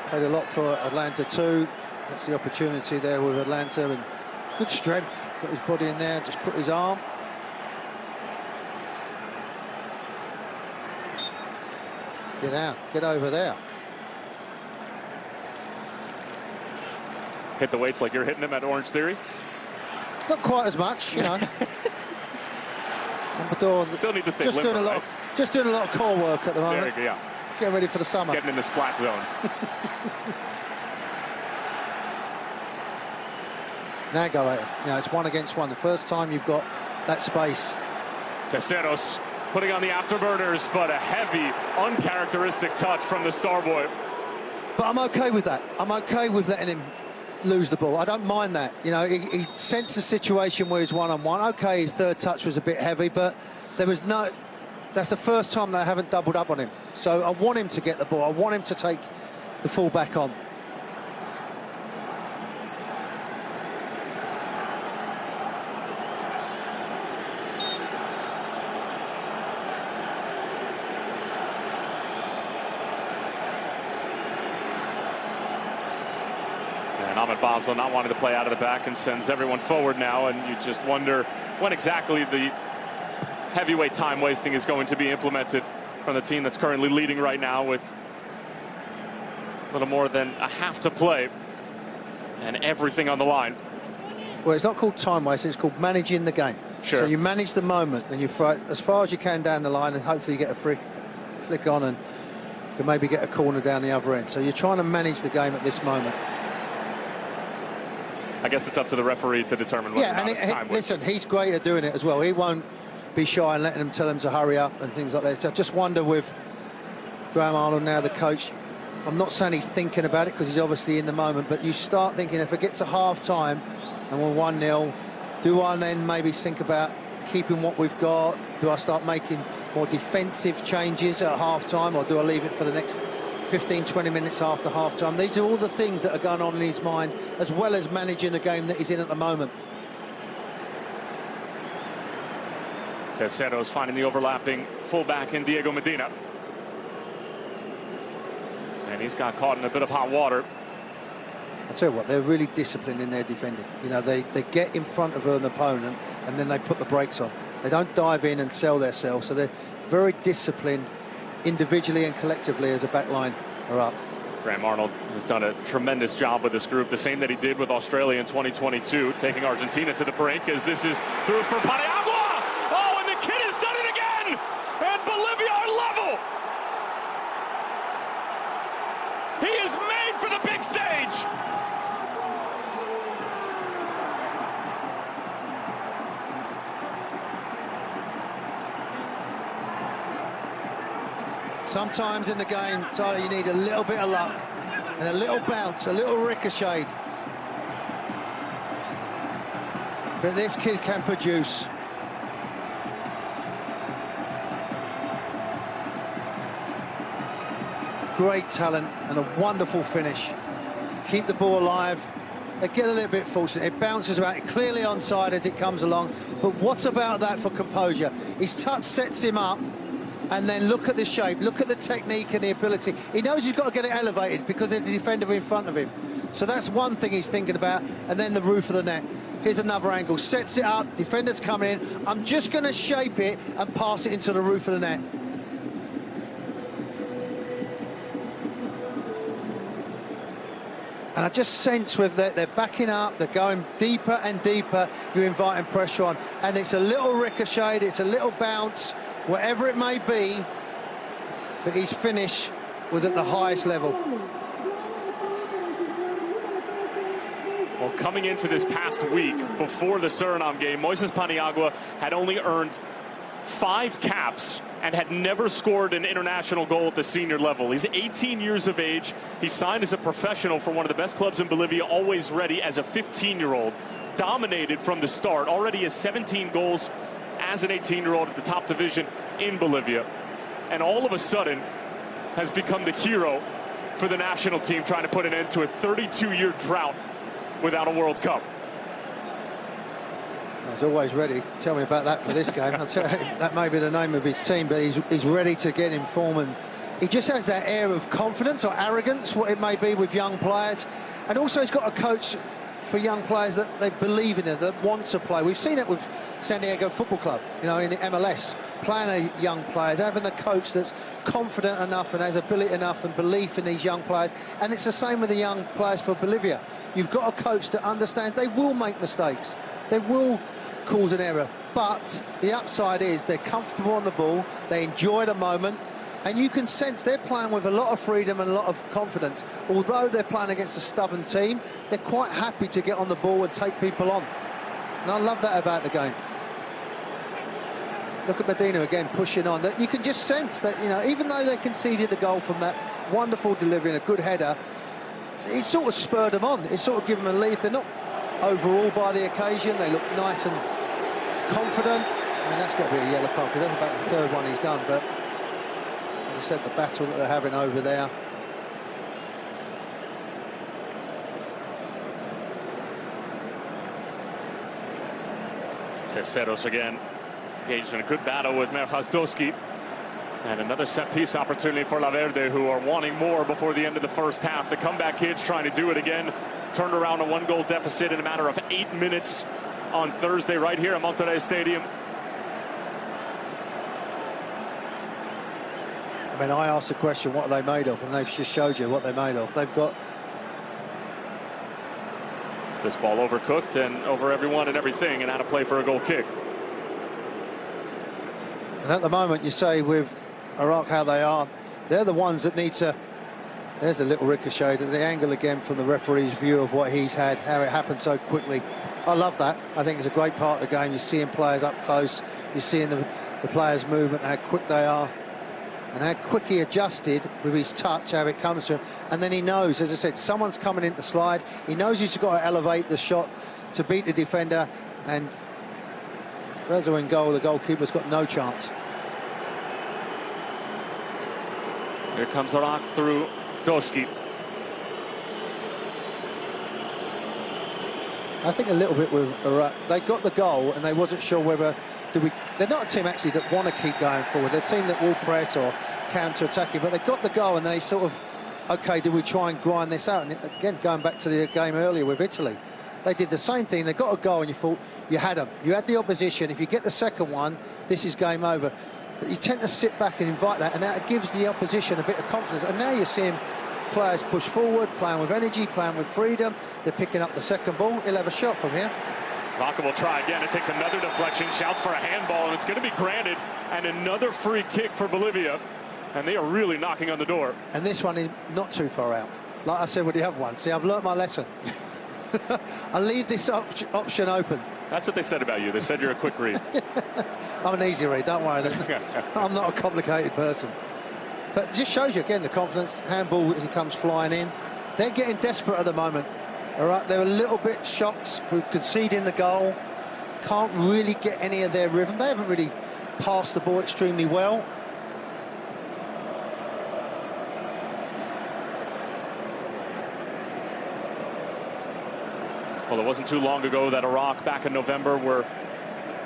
Played a lot for Atlanta too. That's the opportunity there with Atlanta, and good strength. Got his body in there, just put his arm. Get out, get over there.
Hit the weights like you're hitting him at Orange Theory?
Not quite as much, you know.
Still need to stay
just
limber,
doing a lot of core work at the moment.
There you go, yeah.
Getting ready for the summer.
Getting in the splat zone.
Now go at it. You know, it's 1 against 1. The first time you've got that space.
Terceros putting on the afterburners, but a heavy, uncharacteristic touch from the star boy.
But I'm okay with that. I'm okay with letting him lose the ball. I don't mind that. You know, he sensed the situation where he's one-on-one. Okay, his third touch was a bit heavy, but there was no... That's the first time they haven't doubled up on him. So I want him to get the ball. I want him to take the full back on.
And Ahmed Basel not wanting to play out of the back and sends everyone forward now, and you just wonder when exactly the heavyweight time wasting is going to be implemented from the team that's currently leading right now with a little more than a half to play and everything on the line.
Well, it's not called time wasting, it's called managing the game.
Sure.
So you manage the moment and you fight as far as you can down the line, and hopefully you get a flick on and you can maybe get a corner down the other end. So you're trying to manage the game at this moment.
I guess it's up to the referee to determine whether or not it's time.
Listen, he's great at doing it as well. He won't be shy and letting them tell him to hurry up and things like that. So I just wonder with Graham Arnold now, the coach, I'm not saying he's thinking about it because he's obviously in the moment, but you start thinking if it gets to half-time and we're 1-0, do I then maybe think about keeping what we've got? Do I start making more defensive changes at half-time, or do I leave it for the next 15-20 minutes after half-time? These are all the things that are going on in his mind, as well as managing the game that he's in at the moment.
Terceros finding the overlapping fullback in Diego Medina. And he's got caught in a bit of hot water.
I tell you what, they're really disciplined in their defending. You know, they get in front of an opponent and then they put the brakes on. They don't dive in and sell themselves, so they're very disciplined individually and collectively as a back line are up.
Graham Arnold has done a tremendous job with this group, the same that he did with Australia in 2022, taking Argentina to the brink as this is through for Paniagua. Oh, and the kid has done it again! And Bolivia are level! He is made for the big stage!
Sometimes in the game, Tyler, you need a little bit of luck and a little bounce, a little ricochet. But this kid can produce. Great talent and a wonderful finish. Keep the ball alive. They get a little bit fortunate. It bounces around, clearly onside as it comes along. But what about that for composure? His touch sets him up. And then look at the shape, look at the technique and the ability. He knows he's got to get it elevated because there's a defender in front of him. So that's one thing he's thinking about. And then the roof of the net. Here's another angle, sets it up, defender's coming in. I'm just going to shape it and pass it into the roof of the net. And I just sense with that they're backing up, they're going deeper and deeper, you're inviting pressure on. And it's a little ricochet, it's a little bounce, whatever it may be, but his finish was at the highest level.
Well, coming into this past week, before the Suriname game, Moises Paniagua had only earned 5 caps and had never scored an international goal at the senior level. He's 18 years of age. He signed as a professional for one of the best clubs in Bolivia, always ready as a 15-year-old. Dominated from the start. Already has 17 goals as an 18-year-old at the top division in Bolivia. And all of a sudden has become the hero for the national team, trying to put an end to a 32-year drought without a World Cup.
He's always ready. Tell me about that for this game. I'll tell you, that may be the name of his team, but he's ready to get in form, and he just has that air of confidence or arrogance, what it may be, with young players. And also he's got a coach for young players that they believe in it, that want to play. We've seen it with San Diego Football Club, you know, in the MLS, playing young players, having a coach that's confident enough and has ability enough and belief in these young players. And it's the same with the young players for Bolivia. You've got a coach that understands they will make mistakes, they will cause an error, but the upside is they're comfortable on the ball, they enjoy the moment, and you can sense they're playing with a lot of freedom and a lot of confidence. Although they're playing against a stubborn team, they're quite happy to get on the ball and take people on. And I love that about the game. Look at Medina again, pushing on. That you can just sense that, you know, even though they conceded the goal from that wonderful delivery and a good header, it sort of spurred them on. It sort of given them a lead. They're not overawed by the occasion. They look nice and confident. I mean, that's got to be a yellow card because that's about the 3rd one he's done. But as I said, the battle that they're having over there.
It's Terceros again, engaged in a good battle with Merhasdoski. And another set-piece opportunity for La Verde, who are wanting more before the end of the first half. The comeback kids trying to do it again. Turned around a 1-goal deficit in a matter of 8 minutes on Thursday right here at Monterrey Stadium.
I mean, I asked the question, what are they made of? And they've just showed you what they're made of. They've got...
This ball overcooked and over everyone and everything, and how to play for a goal kick.
And at the moment, you say with Iraq how they are, they're the ones that need to... There's the little ricochet, the angle again from the referee's view of what he's had, how it happened so quickly. I love that. I think it's a great part of the game. You're seeing players up close, you're seeing the players' movement, how quick they are, and how quick he adjusted with his touch, how it comes to him. And then he knows, as I said, someone's coming in to slide. He knows he's got to elevate the shot to beat the defender, and Rezo in goal, the goalkeeper's got no chance.
Here comes Iraq through Doski.
I think a little bit with Iraq. They got the goal and they wasn't sure whether they're not a team actually that want to keep going forward. They're a team that will press or counter-attacking, but they got the goal and they sort of, okay, do we try and grind this out? And again, going back to the game earlier with Italy, they did the same thing. They got a goal and you thought you had them. You had the opposition. If you get the second one, this is game over. But you tend to sit back and invite that, and that gives the opposition a bit of confidence. And now you're seeing players push forward, playing with energy, playing with freedom. They're picking up the second ball. He'll have a shot from here.
Vaca will try again. It takes another deflection, shouts for a handball, and it's going to be granted. And another free kick for Bolivia. And they are really knocking on the door.
And this one is not too far out. Like I said with the other one. See, I've learnt my lesson. I leave this option open.
That's what they said about you. They said you're a quick read.
I'm an easy read, don't worry. I'm not a complicated person. But it just shows you, again, the confidence. Handball as he comes flying in. They're getting desperate at the moment. All right, they're a little bit shocked with conceding the goal. Can't really get any of their rhythm. They haven't really passed the ball extremely well.
Well, it wasn't too long ago that Iraq, back in November, were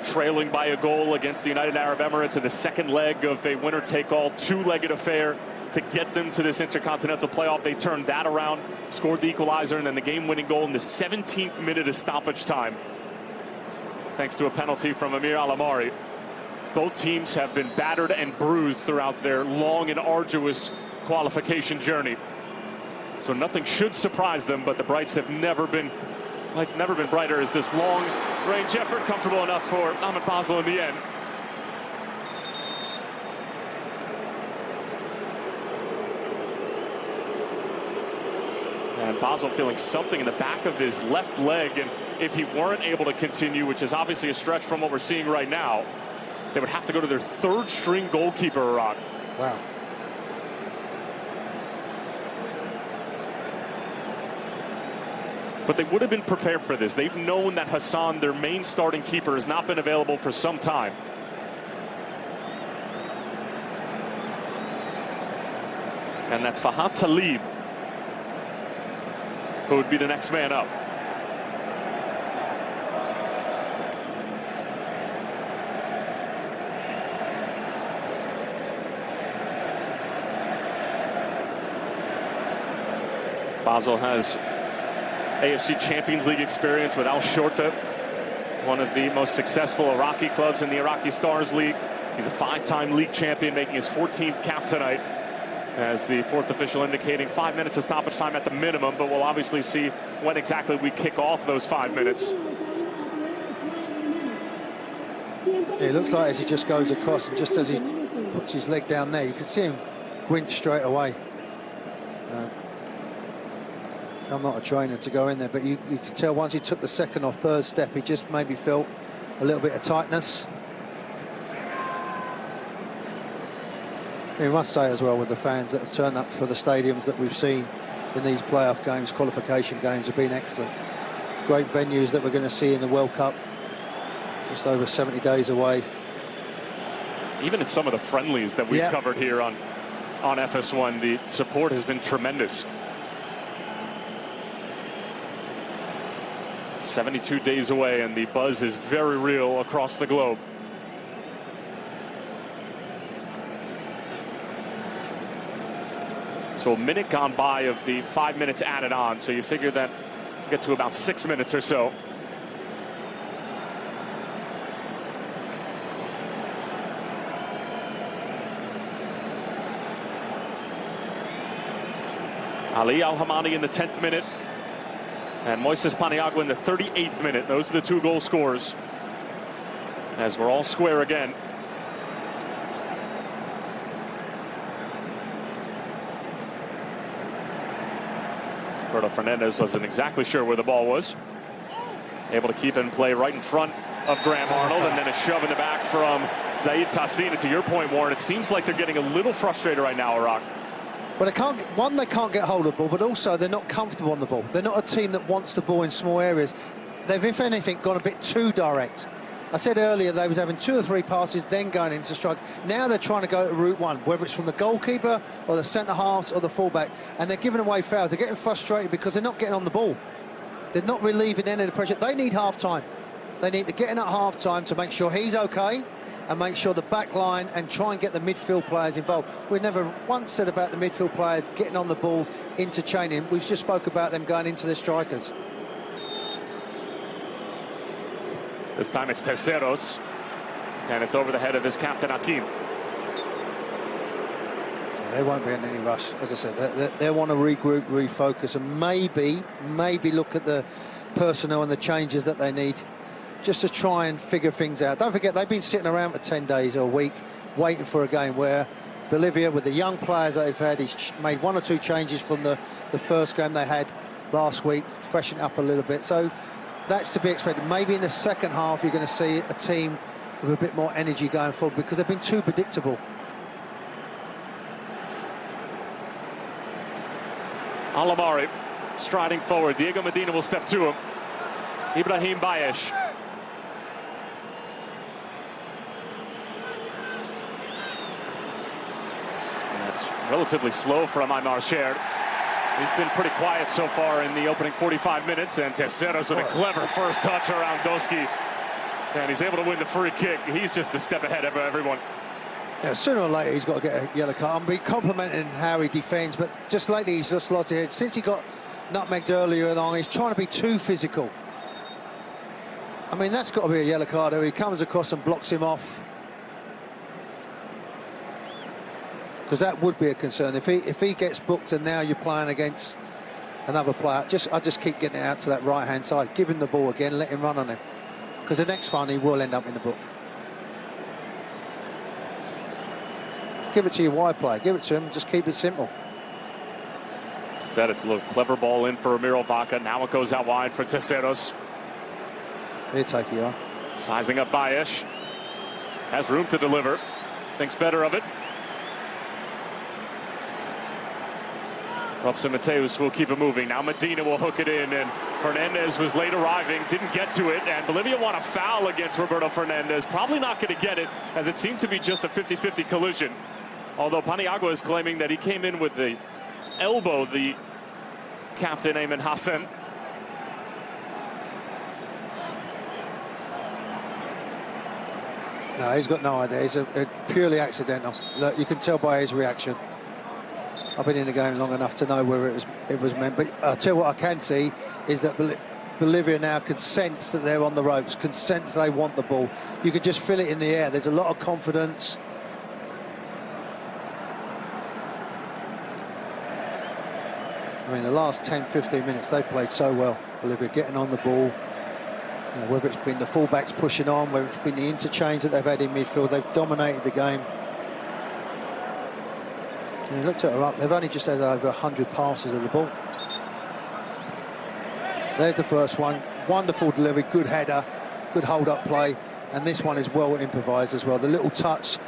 trailing by a goal against the United Arab Emirates in the second leg of a winner-take-all two-legged affair to get them to this Intercontinental playoff. They turned that around, scored the equalizer, and then the game-winning goal in the 17th minute of stoppage time, thanks to a penalty from Amir Al-Amari. Both teams have been battered and bruised throughout their long and arduous qualification journey. So nothing should surprise them, but the lights have never been brighter as this long-range effort comfortable enough for Ahmed Basel in the end. And Basel feeling something in the back of his left leg, and if he weren't able to continue, which is obviously a stretch from what we're seeing right now, they would have to go to their third-string goalkeeper, Iraq.
Wow.
But they would have been prepared for this. They've known that Hassan, their main starting keeper, has not been available for some time. And that's Fahad Talib, who would be the next man up. Basel has AFC Champions League experience with Al Shorta, one of the most successful Iraqi clubs in the Iraqi Stars League. He's a 5-time league champion, making his 14th cap tonight, as the fourth official indicating 5 minutes of stoppage time at the minimum, but we'll obviously see when exactly we kick off those 5 minutes.
It looks like as he just goes across, and just as he puts his leg down there, you can see him gwinch straight away. I'm not a trainer to go in there, but you can tell once he took the second or third step, he just maybe felt a little bit of tightness. We must say as well, with the fans that have turned up for the stadiums that we've seen in these playoff games, qualification games, have been excellent. Great venues that we're going to see in the World Cup, just over 70 days away.
Even in some of the friendlies that we've covered here on FS1, the support has been tremendous. 72 days away, and the buzz is very real across the globe. So a minute gone by of the 5 minutes added on, so you figure that you get to about 6 minutes or so. Ali Al-Hamani in the 10th minute, and Moises Paniagua in the 38th minute. Those are the two goal scorers, as we're all square again. Roberto Fernandez wasn't exactly sure where the ball was. Able to keep it in play right in front of Graham Arnold, and then a shove in the back from Zaid Tassin. And to your point, Warren, it seems like they're getting a little frustrated right now, Iraq.
Well, they can't get hold of the ball, but also they're not comfortable on the ball. They're not a team that wants the ball in small areas. They've, if anything, gone a bit too direct. I said earlier they was having 2 or 3 passes, then going into strike. Now they're trying to go to route one, whether it's from the goalkeeper or the centre-halves or the fullback, and they're giving away fouls. They're getting frustrated because they're not getting on the ball. They're not relieving any of the pressure. They need half-time. They need to get in at half-time to make sure he's okay, and make sure the back line and try and get the midfield players involved. We've never once said about the midfield players getting on the ball, interchaining. We've just spoke about them going into their strikers.
This time it's Terceros, and it's over the head of his captain, Akin.
They won't be in any rush. As I said, they want to regroup, refocus, and maybe look at the personnel and the changes that they need, just to try and figure things out. Don't forget, they've been sitting around for 10 days or a week waiting for a game, where Bolivia, with the young players they've had, he's made 1 or 2 changes from the first game they had last week, freshen it up a little bit. So that's to be expected. Maybe in the second half you're going to see a team with a bit more energy going forward, because they've been too predictable.
Al-Amari striding forward. Diego Medina will step to him. Ibrahim Bayesh. And that's relatively slow from Aymar Cher. He's been pretty quiet so far in the opening 45 minutes, and Terceros with a clever first touch around Doski. And he's able to win the free kick. He's just a step ahead of everyone.
Yeah, sooner or later he's got to get a yellow card. I'm complimenting how he defends, but just lately he's just lost it. Since he got nutmegged earlier on, he's trying to be too physical. I mean, that's got to be a yellow card. He comes across and blocks him off. Because that would be a concern. If he gets booked and now you're playing against another player, I just keep getting it out to that right-hand side. Give him the ball again, let him run on him. Because the next one he will end up in the book. Give it to your wide player. Give it to him. Just keep it simple.
Instead, it's a little clever ball in for Ramiro Vaca. Now it goes out wide for Terceros.
He'll take you on.
Sizing up Bayesh. Has room to deliver. Thinks better of it. Robson Mateus will keep it moving. Now Medina will hook it in, and Fernandez was late arriving, didn't get to it, and Bolivia want a foul against Roberto Fernandez. Probably not going to get it, as it seemed to be just a 50-50 collision. Although Paniagua is claiming that he came in with the elbow, the captain, Ayman Hassan.
No, he's got no idea. It's a purely accidental. Look, you can tell by his reaction. I've been in the game long enough to know where it was meant. But I'll tell you what I can see is that Bolivia now can sense that they're on the ropes, can sense they want the ball. You can just feel it in the air. There's a lot of confidence. I mean, the last 10-15 minutes they played so well. Bolivia getting on the ball. You know, whether it's been the fullbacks pushing on, whether it's been the interchange that they've had in midfield, they've dominated the game. And you looked at Iraq, they've only just had over 100 passes of the ball. There's the first one. Wonderful delivery, good header, good hold-up play. And this one is well improvised as well. The little touch,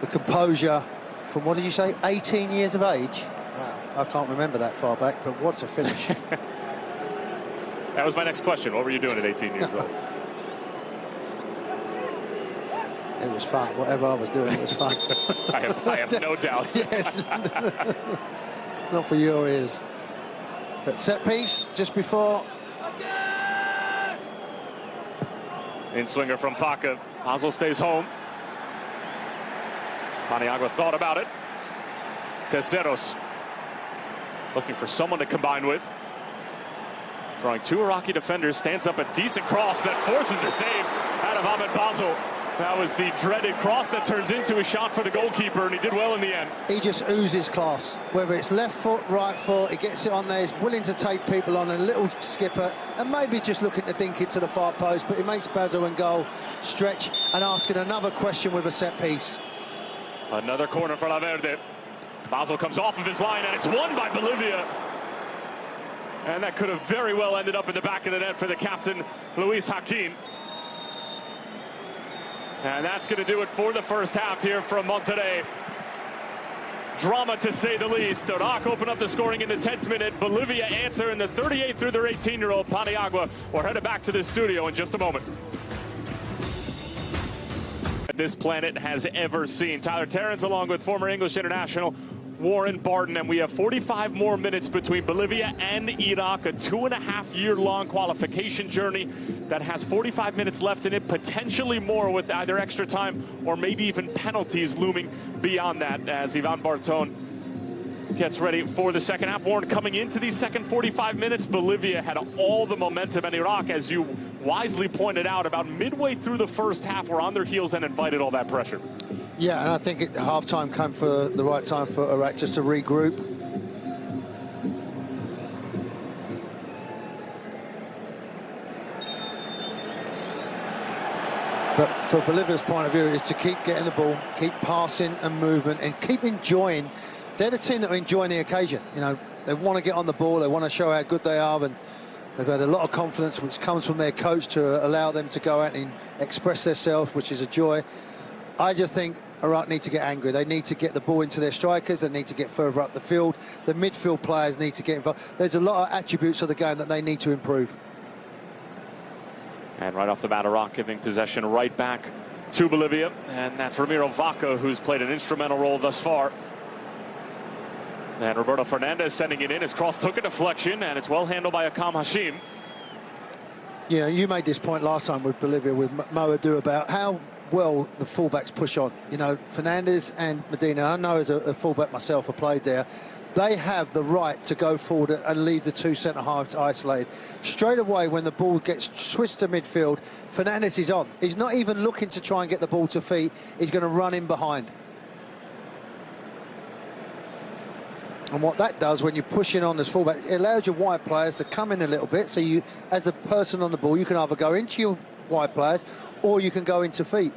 the composure from, what did you say, 18 years of age? Wow, I can't remember that far back, but what a finish.
That was my next question. What were you doing at 18 years old?
It was fun. Whatever I was doing, it was fun.
I have no doubts.
Yes. It's not for your ears. But set piece just before.
In swinger from Vaca. Basel stays home. Paniagua thought about it. Terceros looking for someone to combine with. Drawing two Iraqi defenders, stands up a decent cross that forces the save out of Ahmed Basel. That was the dreaded cross that turns into a shot for the goalkeeper, and he did well in the end.
He just oozes class. Whether it's left foot, right foot, he gets it on there. He's willing to take people on, a little skipper, and maybe just looking to dink it to the far post, but he makes Basel and goal stretch and asking another question with a set piece.
Another corner for La Verde. Basel comes off of his line, and it's won by Bolivia. And that could have very well ended up in the back of the net for the captain, Luis Hakim. And that's going to do it for the first half here from Monterrey. Drama, to say the least. Iraq open up the scoring in the 10th minute. Bolivia answer in the 38th through their 18-year-old Paniagua. We're headed back to the studio in just a moment. This planet has ever seen. Tyler Terrence along with former English international Warren Barton, and we have 45 more minutes between Bolivia and Iraq, a 2.5-year-long qualification journey that has 45 minutes left in it, potentially more with either extra time or maybe even penalties looming beyond that as Ivan Barton gets ready for the second half. Warren, coming into these second 45 minutes, Bolivia had all the momentum, and Iraq, as you wisely pointed out, about midway through the first half, were on their heels and invited all that pressure.
Yeah, and I think half-time came for the right time for Iraq just to regroup. But for Bolivia's point of view is to keep getting the ball, keep passing and movement, and keep enjoying. They're the team that are enjoying the occasion. You know, they want to get on the ball, they want to show how good they are, and they've had a lot of confidence, which comes from their coach, to allow them to go out and express themselves, which is a joy. I just think Iraq need to get angry. They need to get the ball into their strikers. They need to get further up the field. The midfield players need to get involved. There's a lot of attributes of the game that they need to improve.
And right off the bat, Iraq giving possession right back to Bolivia. And that's Ramiro Vaca, who's played an instrumental role thus far. And Roberto Fernandez sending it in. His cross took a deflection, and it's well handled by Akam Hashim.
Yeah, you made this point last time with Bolivia, with Mo Adu, about how well the fullbacks push on. You know, Fernandez and Medina, I know as a fullback myself, I played there, they have the right to go forward and leave the two centre-halves isolated. Straight away, when the ball gets switched to midfield, Fernandez is on. He's not even looking to try and get the ball to feet. He's going to run in behind. And what that does when you're pushing on as fullback, it allows your wide players to come in a little bit. So you, as a person on the ball, you can either go into your wide players or you can go into feet.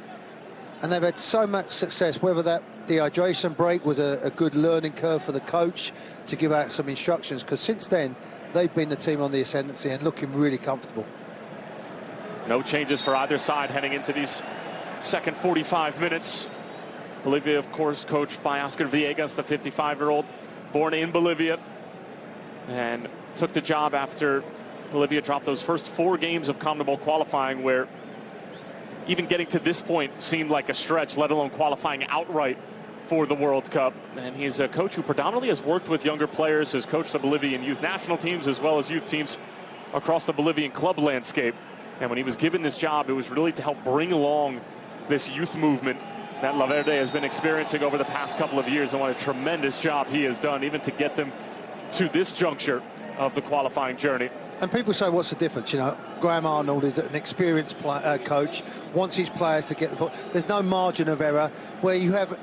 And they've had so much success, whether that dehydration break was a good learning curve for the coach to give out some instructions, because since then they've been the team on the ascendancy and looking really comfortable.
No changes for either side heading into these second 45 minutes. Bolivia, of course, coached by Oscar Villegas, the 55-year-old, born in Bolivia, and took the job after Bolivia dropped those first 4 games of CONMEBOL qualifying, where even getting to this point seemed like a stretch, let alone qualifying outright for the World Cup. And he's a coach who predominantly has worked with younger players, has coached the Bolivian youth national teams as well as youth teams across the Bolivian club landscape. And when he was given this job, it was really to help bring along this youth movement that La Verde has been experiencing over the past couple of years. And what a tremendous job he has done, even to get them to this juncture of the qualifying journey.
And people say, what's the difference? You know, Graham Arnold is an experienced coach, wants his players to get the ball. There's no margin of error. Where you have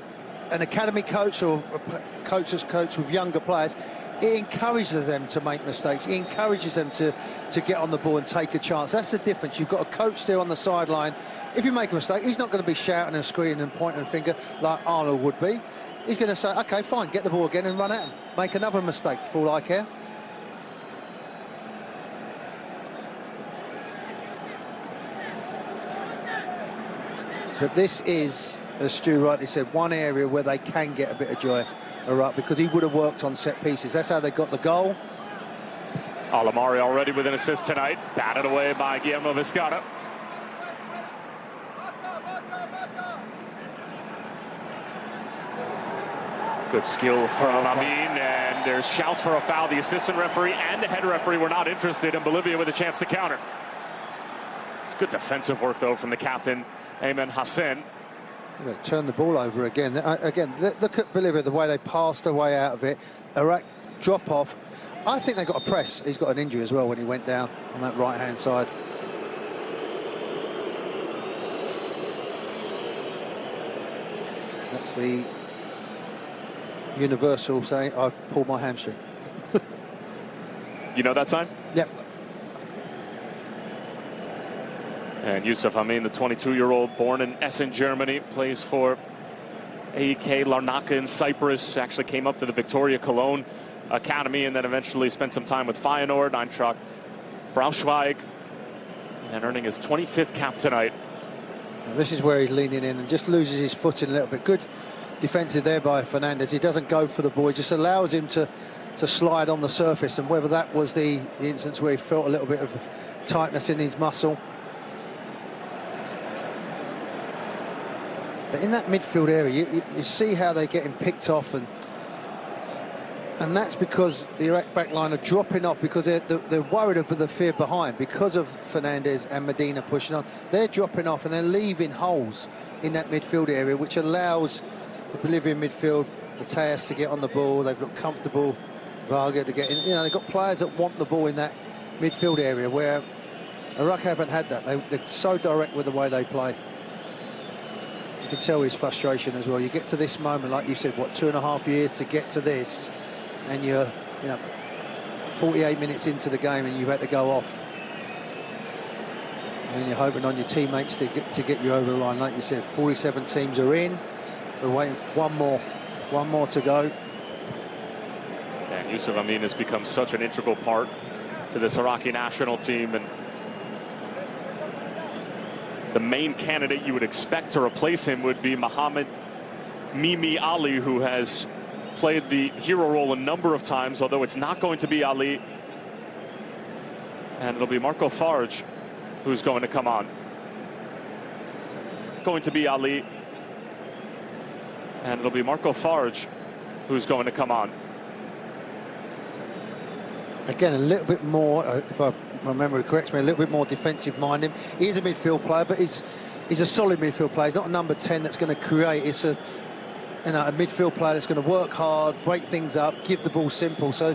an academy coach or a coach that's coached with younger players, it encourages them to make mistakes. It encourages them to get on the ball and take a chance. That's the difference. You've got a coach there on the sideline. If you make a mistake, he's not going to be shouting and screaming and pointing a finger like Arnold would be. He's going to say, OK, fine, get the ball again and run at him. Make another mistake, for all I care. But this is, as Stu rightly said, one area where they can get a bit of joy, Iraq, because he would have worked on set pieces. That's how they got the goal.
Alamari already with an assist tonight, batted away by Guillermo Vizcarra. Good skill from Amin, and there's shouts for a foul. The assistant referee and the head referee were not interested, and Bolivia with a chance to counter. It's good defensive work, though, from the captain, Ayman Hassan.
Turn the ball over again. Look at Bolivia, the way they passed their way out of it. Iraq drop off. I think they got a press. He's got an injury as well when he went down on that right-hand side. That's the universal saying, I've pulled my hamstring.
You know that sign?
Yep.
And Yusuf Amin, the 22-year-old, born in Essen, Germany, plays for AEK Larnaca in Cyprus. Actually came up to the Victoria Cologne Academy and then eventually spent some time with Feyenoord, Eintracht Braunschweig, and earning his 25th cap tonight.
Now this is where he's leaning in and just loses his footing a little bit. Good defensive there by Fernandez. He doesn't go for the ball, he just allows him to slide on the surface, and whether that was the instance where he felt a little bit of tightness in his muscle. But in that midfield area, you see how they're getting picked off, and that's because the Iraq back line are dropping off because they're worried about the fear behind because of Fernandez and Medina pushing on. They're dropping off and they're leaving holes in that midfield area, which allows the Bolivian midfield, Mateus to get on the ball. They've looked comfortable, Varga to get in. You know, they've got players that want the ball in that midfield area where Iraq haven't had that. They're so direct with the way they play. You can tell his frustration as well. You get to this moment, like you said, what, 2.5 years to get to this, and you're, 48 minutes into the game and you've had to go off. And you're hoping on your teammates to get you over the line. Like you said, 47 teams are in. We're waiting for one more to go.
And Yusuf Amin has become such an integral part to this Iraqi national team, and the main candidate you would expect to replace him would be Mohammed Mimi Ali, who has played the hero role a number of times, although it's not going to be Ali. And it'll be Marco Farge who's going to come on. Going to be Ali. And it'll be Marco Farge who's going to come on.
Again, a little bit more, if my memory corrects me, a little bit more defensive minded. He is a midfield player, but he's a solid midfield player. He's not a number 10 that's going to create. It's a midfield player that's going to work hard, break things up, give the ball simple. So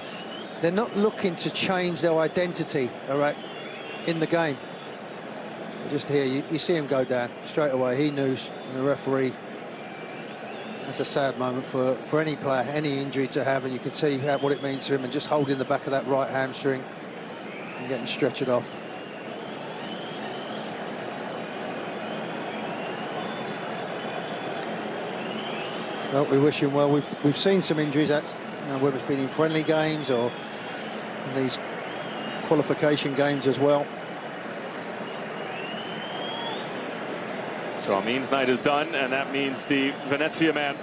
they're not looking to change their identity, Iraq, in the game. Just here, you see him go down straight away. He knew, and the referee. That's a sad moment for any player, any injury to have, and you can see what it means to him, and just holding the back of that right hamstring and getting stretchered off. Well, we wish him well. We've seen some injuries, that's, whether it's been in friendly games or in these qualification games as well.
So Amin's night is done, and that means the Venezia man,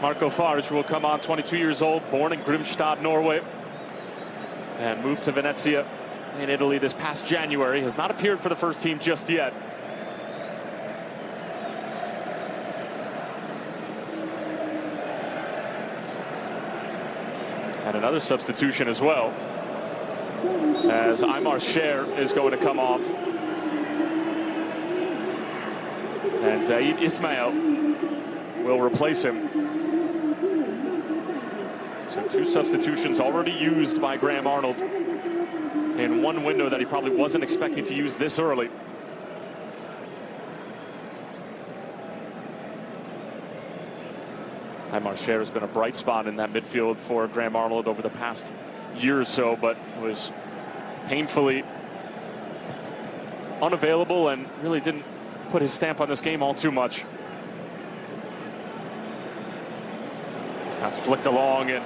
Marco Farge, will come on, 22 years old, born in Grimstad, Norway, and moved to Venezia in Italy this past January. Has not appeared for the first team just yet. And another substitution as well, as Aymar Sher is going to come off. And Zaid Ismail will replace him. So 2 substitutions already used by Graham Arnold in one window that he probably wasn't expecting to use this early. Aymar Sher has been a bright spot in that midfield for Graham Arnold over the past year or so, but was painfully unavailable and really didn't put his stamp on this game all too much. That's flicked along, and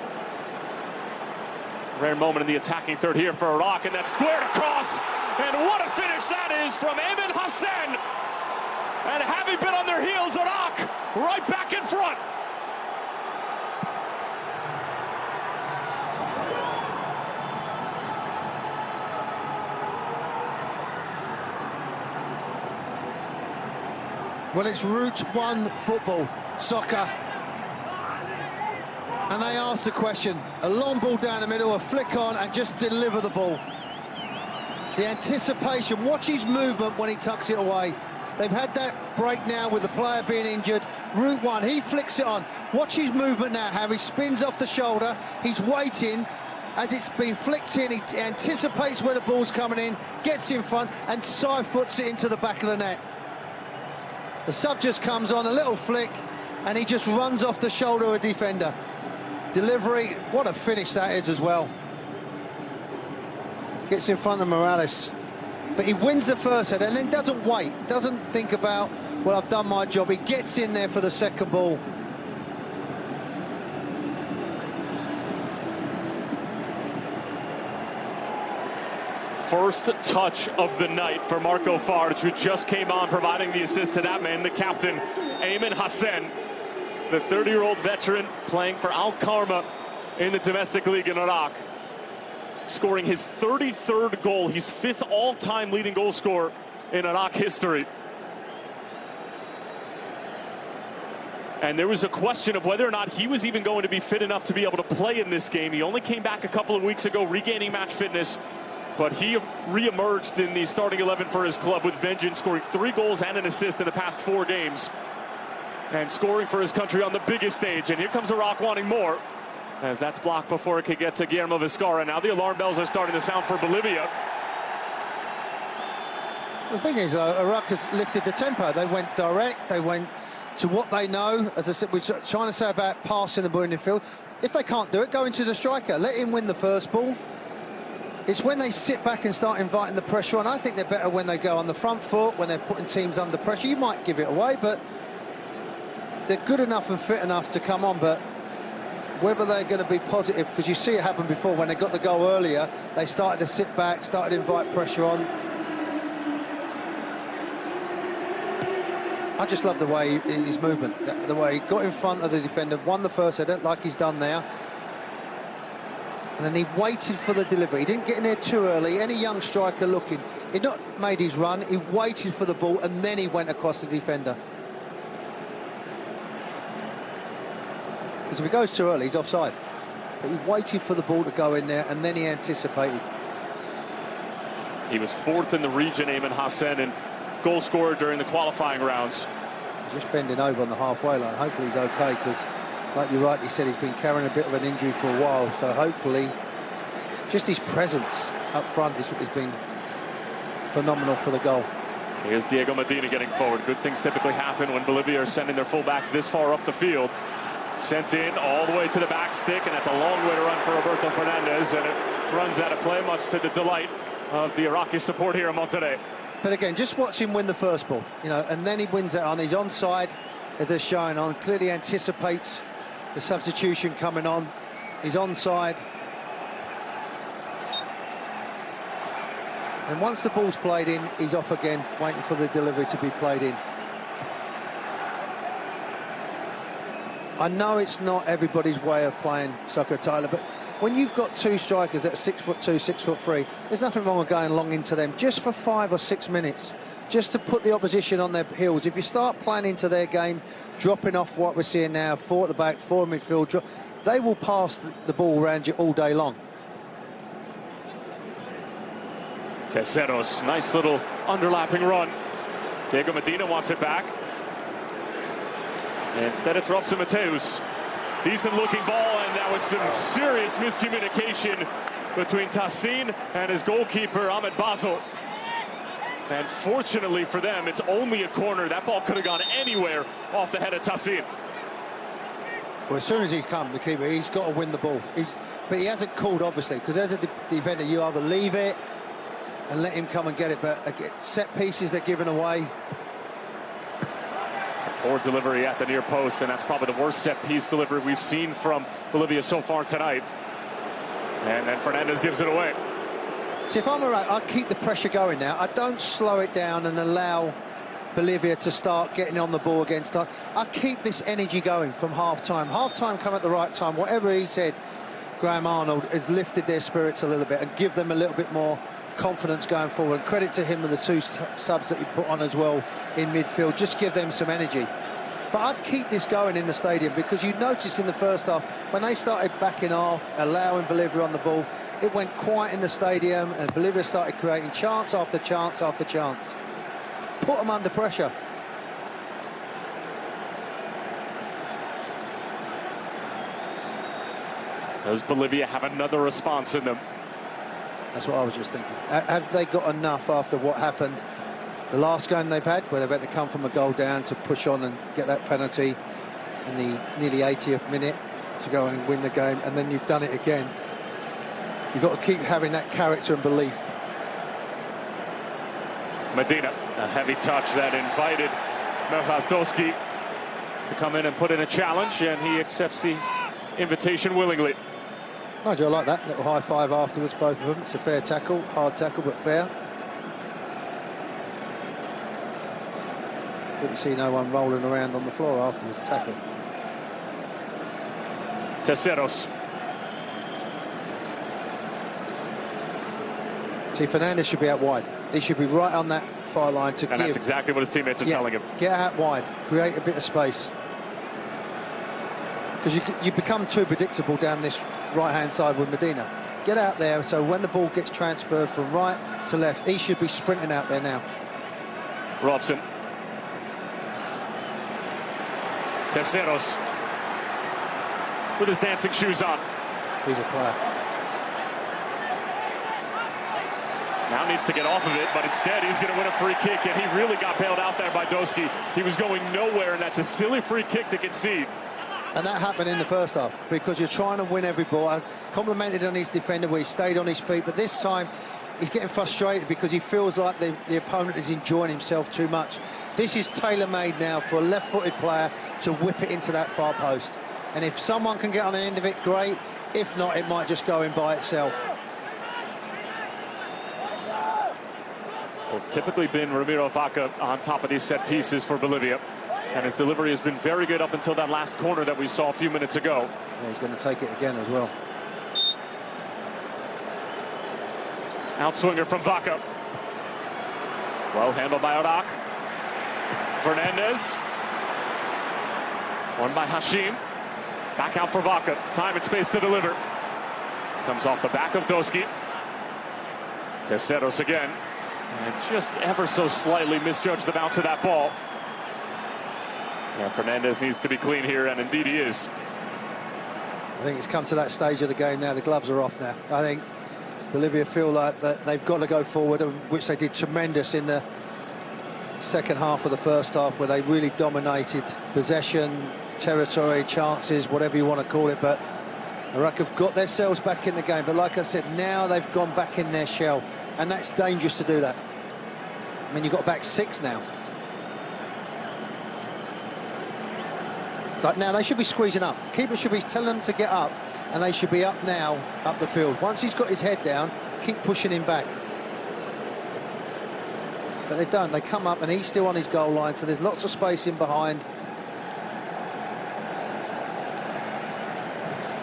rare moment in the attacking third here for Iraq, and that's squared across, and what a finish that is from Ayman Hassan. And having been on their heels, Iraq right back in front.
Well, it's Route 1 football, soccer. And they ask the question, a long ball down the middle, a flick on, and just deliver the ball. The anticipation, watch his movement when he tucks it away. They've had that break now with the player being injured. Route 1, he flicks it on. Watch his movement now, how he spins off the shoulder. He's waiting. As it's been flicked in, he anticipates where the ball's coming in, gets in front, and side foots it into the back of the net. The sub just comes on, a little flick, and he just runs off the shoulder of a defender. Delivery, what a finish that is as well. Gets in front of Morales. But he wins the first header and then doesn't wait, doesn't think about, well, I've done my job. He gets in there for the second ball.
First touch of the night for Marco Farge, who just came on, providing the assist to that man, the captain, Ayman Hassan, the 30-year-old veteran playing for Al Karma in the domestic league in Iraq, scoring his 33rd goal. He's 5th all-time leading goal scorer in Iraq history. And there was a question of whether or not he was even going to be fit enough to be able to play in this game. He only came back a couple of weeks ago, regaining match fitness. But he re-emerged in the starting 11 for his club with vengeance, scoring 3 goals and an assist in the past 4 games. And scoring for his country on the biggest stage. And here comes Iraq wanting more, as that's blocked before it could get to Guillermo Vizcarra. Now the alarm bells are starting to sound for Bolivia.
The thing is, Iraq has lifted the tempo. They went direct, they went to what they know. As I said, we're trying to say about passing the ball in the field. If they can't do it, go into the striker. Let him win the first ball. It's when they sit back and start inviting the pressure on. I think they're better when they go on the front foot, when they're putting teams under pressure. You might give it away, but they're good enough and fit enough to come on. But whether they're going to be positive, because you see it happen before, when they got the goal earlier, they started to sit back, started to invite pressure on. I just love the way his movement, the way he got in front of the defender, won the first header, like he's done there. And then he waited for the delivery. He didn't get in there too early. Any young striker looking, he'd not made his run. He waited for the ball, and then he went across the defender. Because if he goes too early, he's offside. But he waited for the ball to go in there, and then he anticipated.
He was 4th in the region, Ayman Hassan, and goal scorer during the qualifying rounds.
He's just bending over on the halfway line. Hopefully he's okay, because, like you rightly said, he's been carrying a bit of an injury for a while. So hopefully, just his presence up front has been phenomenal for the goal.
Here's Diego Medina getting forward. Good things typically happen when Bolivia are sending their fullbacks this far up the field. Sent in all the way to the back stick, and that's a long way to run for Roberto Fernandez, and it runs out of play, much to the delight of the Iraqi support here in Monterrey.
But again, just watch him win the first ball, you know, and then he wins that on. He's onside, as they're showing on. Clearly anticipates the substitution coming on. He's onside. And once the ball's played in, he's off again, waiting for the delivery to be played in. I know it's not everybody's way of playing soccer, Tyler, but when you've got two strikers that are 6'2", 6'3", there's nothing wrong with going long into them just for 5 or 6 minutes, just to put the opposition on their heels. If you start playing into their game, dropping off what we're seeing now, 4 at the back, 4 in midfield, they will pass the ball around you all day long.
Terceros, nice little underlapping run. Diego Medina wants it back. Instead it's Robson Mateus. Decent looking ball, and that was some serious miscommunication between Tassin and his goalkeeper, Ahmed Basel. And fortunately for them, it's only a corner. That ball could have gone anywhere off the head of Tassin.
Well, as soon as he's come, the keeper, he's got to win the ball. But he hasn't called, obviously, because as a defender, you either leave it and let him come and get it, but set pieces they're giving away.
It's a poor delivery at the near post, and that's probably the worst set piece delivery we've seen from Bolivia so far tonight. And then Fernandez gives it away.
See, if I'm all right, I'll keep the pressure going now. I don't slow it down and allow Bolivia to start getting on the ball against us. I keep this energy going from half-time. Half-time come at the right time. Whatever he said, Graham Arnold has lifted their spirits a little bit and give them a little bit more confidence going forward. And credit to him and the 2 subs that he put on as well in midfield. Just give them some energy. But I'd keep this going in the stadium, because you noticed in the first half, when they started backing off, allowing Bolivia on the ball, it went quiet in the stadium, and Bolivia started creating chance after chance after chance. Put them under pressure.
Does Bolivia have another response in them?
That's what I was just thinking. Have they got enough after what happened the last game they've had, where they've had to come from a goal down to push on and get that penalty in the nearly 80th minute to go and win the game, and then you've done it again? You've got to keep having that character and belief.
Medina, a heavy touch that invited Merhasdowski to come in and put in a challenge, and he accepts the invitation willingly.
Nigel, I like that little high five afterwards, both of them. It's a fair tackle, hard tackle, but fair. Couldn't see no one rolling around on the floor afterwards. Tackle.
Terceros.
See, Fernandez should be out wide. He should be right on that far line to give.
And that's exactly what his teammates are telling him.
Get out wide, create a bit of space. Because you become too predictable down this right-hand side with Medina. Get out there, so when the ball gets transferred from right to left, he should be sprinting out there now.
Robson. Terceros. With his dancing shoes on.
He's a player.
Now needs to get off of it, but instead he's going to win a free kick, and he really got bailed out there by Doski. He was going nowhere, and that's a silly free kick to concede.
And that happened in the first half, because you're trying to win every ball. I complimented on his defender where he stayed on his feet, but this time he's getting frustrated because he feels like the opponent is enjoying himself too much. This is tailor-made now for a left-footed player to whip it into that far post. And if someone can get on the end of it, great. If not, it might just go in by itself.
Well, it's typically been Ramiro Vaca on top of these set pieces for Bolivia. And his delivery has been very good up until that last corner that we saw a few minutes ago.
Yeah, he's going to take it again as well.
Outswinger from Vaca. Well handled by Iraq. Fernandez. Won by Hashim. Back out for Vaca. Time and space to deliver. Comes off the back of Doski. Terceros again. And just ever so slightly misjudged the bounce of that ball. Yeah, Fernandez needs to be clean here, and indeed he is.
I think it's come to that stage of the game now. The gloves are off now. I think Bolivia feel like that they've got to go forward, which they did tremendous in the second half of the first half, where they really dominated possession, territory, chances, whatever you want to call it. But Iraq have got themselves back in the game. But like I said, now they've gone back in their shell, and that's dangerous to do that. I mean, you've got back 6 now. Like now they should be squeezing up. The keeper should be telling them to get up, and they should be up now, up the field. Once he's got his head down, keep pushing him back. But they don't. They come up, and he's still on his goal line, so there's lots of space in behind.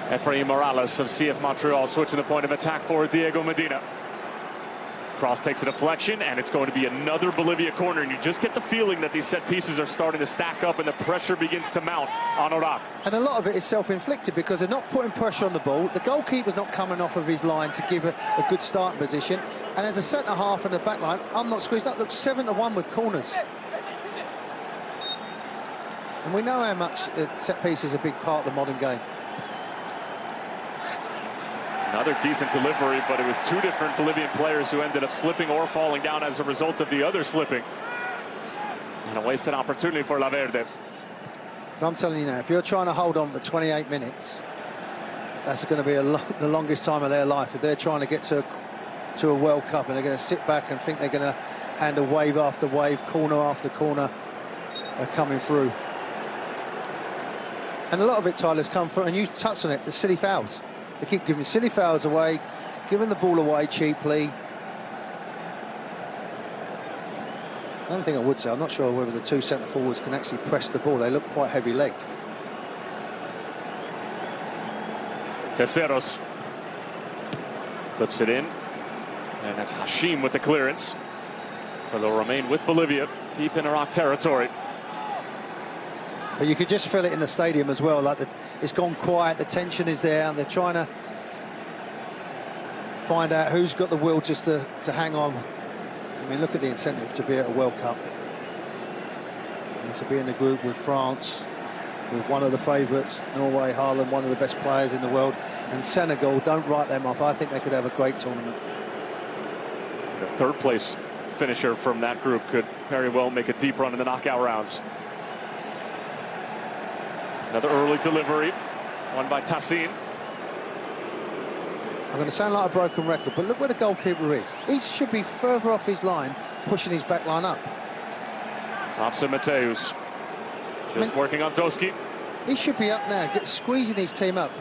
Efrain Morales of CF Montreal switching the point of attack for Diego Medina. Cross takes a deflection, and it's going to be another Bolivia corner, and you just get the feeling that these set pieces are starting to stack up and the pressure begins to mount on Iraq.
And a lot of it is self-inflicted because they're not putting pressure on the ball. The goalkeeper's not coming off of his line to give a good starting position, and as a centre-half and a back line, I'm not squeezed up. Look, 7-1 with corners. And we know how much set piece is a big part of the modern game.
Another decent delivery, but it was 2 different Bolivian players who ended up slipping or falling down as a result of the other slipping. And a wasted opportunity for La Verde.
But I'm telling you now, if you're trying to hold on for 28 minutes, that's going to be the longest time of their life. If they're trying to get to a World Cup and they're going to sit back and think they're going to handle wave after wave, corner after corner, coming through. And a lot of it, Tyler's come from, and you touched on it, the silly fouls. They keep giving silly fouls away, giving the ball away cheaply. The only thing I would say, I'm not sure whether the 2 centre-forwards can actually press the ball. They look quite heavy-legged.
Terceros clips it in, and that's Hashim with the clearance. But they'll remain with Bolivia deep in Iraq territory.
But you could just feel it in the stadium as well, like it's gone quiet, the tension is there, and they're trying to find out who's got the will just to hang on. I mean, look at the incentive to be at a World Cup. And to be in the group with France, with one of the favourites, Norway, Haaland, one of the best players in the world, and Senegal, don't write them off. I think they could have a great tournament.
The 3rd place finisher from that group could very well make a deep run in the knockout rounds. Another early delivery, won by Tassin.
I'm going to sound like a broken record, but look where the goalkeeper is. He should be further off his line, pushing his back line up.
Opsa Mateus, just working on Doski.
He should be up now, squeezing his team up.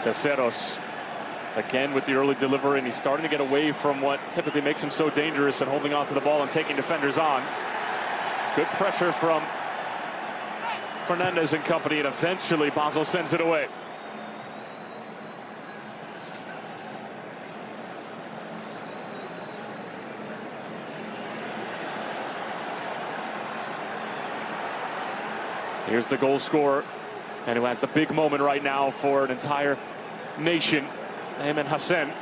Terceros, again with the early delivery, and he's starting to get away from what typically makes him so dangerous and holding on to the ball and taking defenders on. It's good pressure from Fernandez and company, and eventually Basel sends it away. Here's the goal scorer, and who has the big moment right now for an entire nation, Ayman Hassan.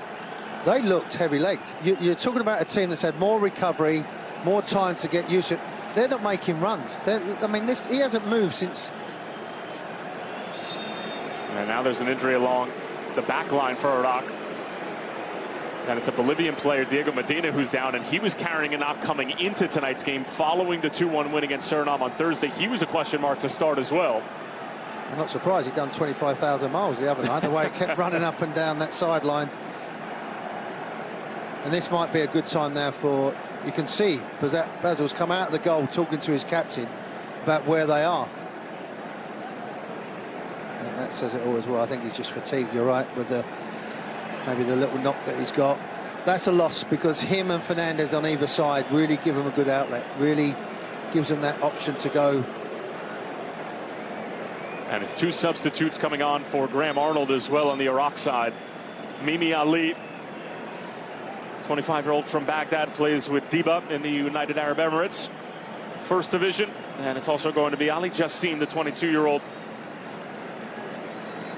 They looked heavy-legged. You're talking about a team that's had more recovery, more time to get used to it. They're not making runs. I mean, he hasn't moved since.
And now there's an injury along the back line for Iraq. And it's a Bolivian player, Diego Medina, who's down, and he was carrying a knock coming into tonight's game following the 2-1 win against Suriname on Thursday. He was a question mark to start as well.
I'm not surprised. He'd done 25,000 miles the other night, the way he kept running up and down that sideline. And this might be a good time now for, you can see, Basil's come out of the goal talking to his captain about where they are. And that says it all as well. I think he's just fatigued, you're right, with maybe the little knock that he's got. That's a loss, because him and Fernandez on either side really give him a good outlet, really gives them that option to go.
And his 2 substitutes coming on for Graham Arnold as well on the Iraq side. Mimi Ali, 25-year-old from Baghdad, plays with Diba in the United Arab Emirates, 1st division. And it's also going to be Ali Jassim, the 22-year-old.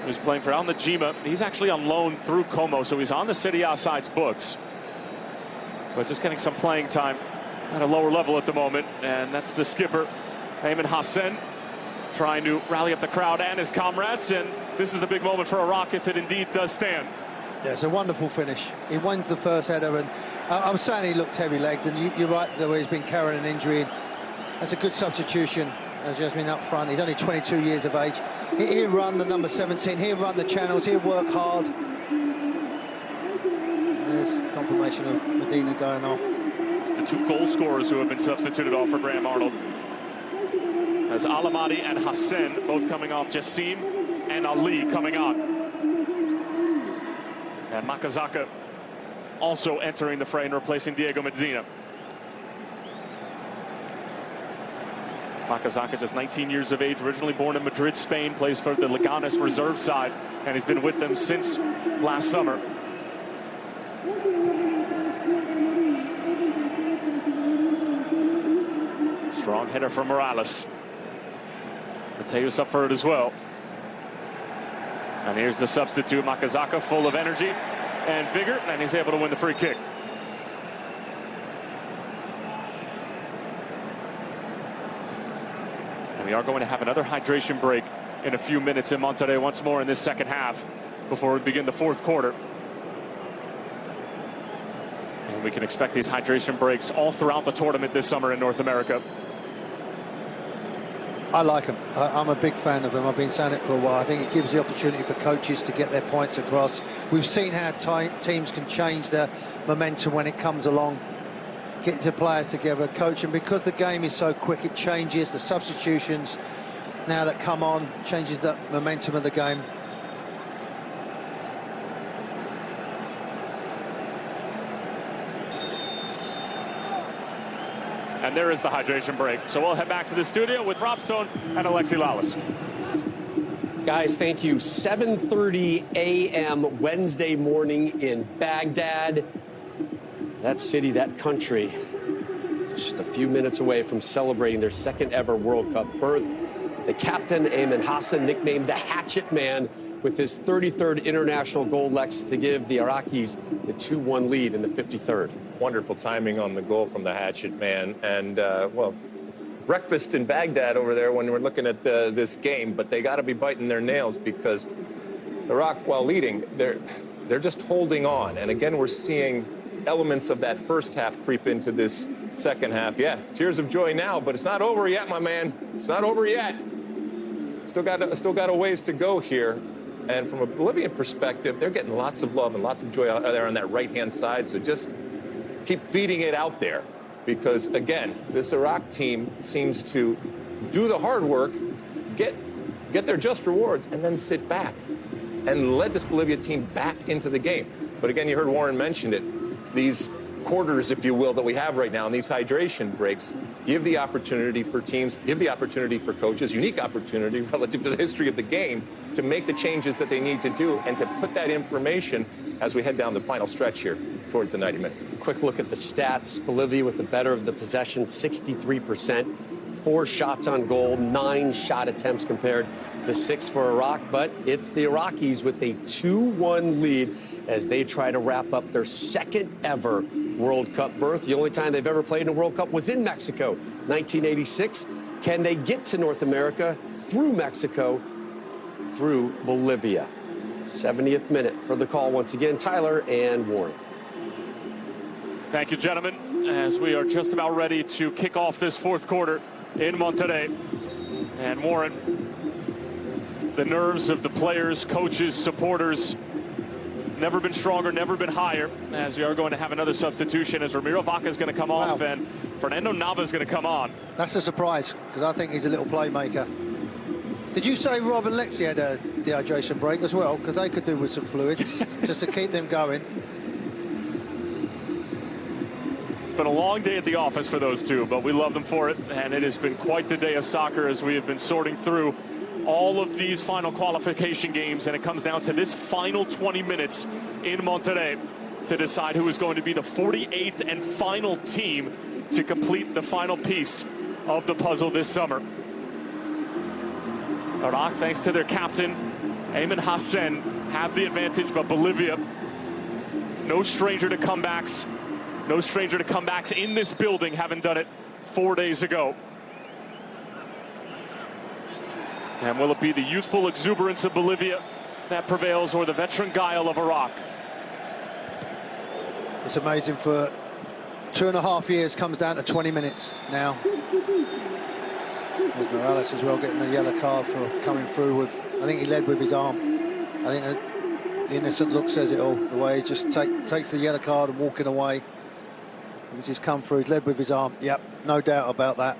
who's playing for Al Najima. He's actually on loan through Como, so he's on the Serie A side's books. But just getting some playing time at a lower level at the moment. And that's the skipper, Ayman Hassan, trying to rally up the crowd and his comrades. And this is the big moment for Iraq if it indeed does stand.
Yeah, it's a wonderful finish. He wins the first header, and I'm saying he looked heavy-legged, and you're right, the way he's been carrying an injury. That's a good substitution. Jasmine up front. He's only 22 years of age. He'll run the number 17. He'll run the channels. He'll work hard. There's confirmation of Medina going off.
It's the two goal scorers who have been substituted off for Graham Arnold. As Alamadi and Hassan both coming off, Jassim and Ali coming on. And Makazaka also entering the fray and replacing Diego Medina. Makazaka, just 19 years of age, originally born in Madrid, Spain, plays for the Leganes reserve side, and he's been with them since last summer. Strong header from Morales. Mateus up for it as well. And here's the substitute, Makazaka, full of energy and vigor, and he's able to win the free kick. And we are going to have another hydration break in a few minutes in Monterrey once more in this second half before we begin the fourth quarter. And we can expect these hydration breaks all throughout the tournament this summer in North America.
I like him. I'm a big fan of him. I've been saying it for a while. I think it gives the opportunity for coaches to get their points across. We've seen how teams can change their momentum when it comes along. Get the players together, coach, and because the game is so quick, it changes. The substitutions now that come on changes the momentum of the game.
And there is the hydration break. So we'll head back to the studio with Rob Stone and Alexi Lalas.
Guys, thank you. 7:30 a.m. Wednesday morning in Baghdad. That city, that country, just a few minutes away from celebrating their second ever World Cup berth. The captain, Ayman Hassan, nicknamed the Hatchet Man, with his 33rd international goal, Lex, to give the Iraqis the 2-1 lead in the 53rd.
Wonderful timing on the goal from the Hatchet Man. And, well, breakfast in Baghdad over there when we're looking at this game, but they got to be biting their nails because Iraq, while leading, they're just holding on. And, again, we're seeing elements of that first half creep into this second half. Yeah, tears of joy now, but it's not over yet, my man. It's not over yet. Still got a ways to go here. And from a Bolivian perspective, they're getting lots of love and lots of joy out there on that right-hand side. So just keep feeding it out there because, again, this Iraq team seems to do the hard work, get their just rewards, and then sit back and let this Bolivia team back into the game. But, again, you heard Warren mention it. These quarters, if you will, that we have right now in these hydration breaks give the opportunity for teams, give the opportunity for coaches, unique opportunity relative to the history of the game to make the changes that they need to do and to put that information as we head down the final stretch here towards the 90-minute.
Quick look at the stats. Bolivia with the better of the possession, 63%. 4 shots on goal, 9 shot attempts compared to 6 for Iraq. But it's the Iraqis with a 2-1 lead as they try to wrap up their second ever World Cup berth. The only time they've ever played in a World Cup was in Mexico, 1986. Can they get to North America through Mexico, through Bolivia? 70th minute for the call once again. Tyler and Warren.
Thank you, gentlemen, as we are just about ready to kick off this fourth quarter in Monterrey. And Warren, the nerves of the players, coaches, supporters, never been stronger, never been higher, as we are going to have another substitution as Ramiro Vaca is going to come off and Fernando Nava is going to come on.
That's a surprise because I think he's a little playmaker. Did you say Rob and Lexi had a dehydration break as well? Because they could do with some fluids just to keep them going.
It's been a long day at the office for those two, but we love them for it. And it has been quite the day of soccer as we have been sorting through all of these final qualification games. And it comes down to this final 20 minutes in Monterrey to decide who is going to be the 48th and final team to complete the final piece of the puzzle this summer. Iraq, thanks to their captain, Ayman Hassan have the advantage, but Bolivia, no stranger to comebacks. No stranger to comebacks in this building, having done it 4 days ago. And will it be the youthful exuberance of Bolivia that prevails, or the veteran guile of Iraq?
It's amazing, for 2.5 years comes down to 20 minutes now. There's Morales as well, getting a yellow card for coming through with, I think he led with his arm. I think the innocent look says it all, the way he just takes the yellow card and walking away. He's just come through, he's led with his arm. Yep, no doubt about that.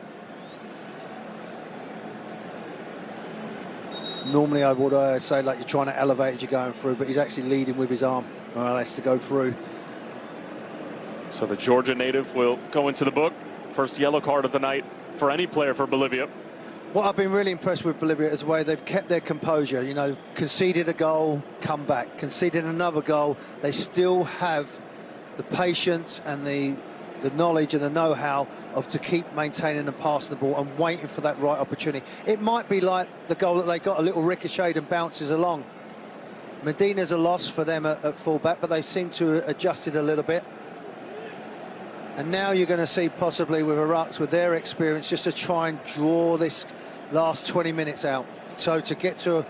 Normally I would say like you're trying to elevate as you're going through, but he's actually leading with his arm. Morales to go through.
So the Georgia native will go into the book. First yellow card of the night for any player for Bolivia.
What I've been really impressed with Bolivia is the way they've kept their composure. You know, conceded a goal, come back. Conceded another goal. They still have the patience and the knowledge and the know-how of to keep maintaining and passing the ball and waiting for that right opportunity. It might be like the goal that they got, a little ricocheted and bounces along. Medina's a loss for them at full-back, but they seem to have adjusted a little bit. And now you're going to see possibly with Iraq, with their experience, just to try and draw this last 20 minutes out. So to get to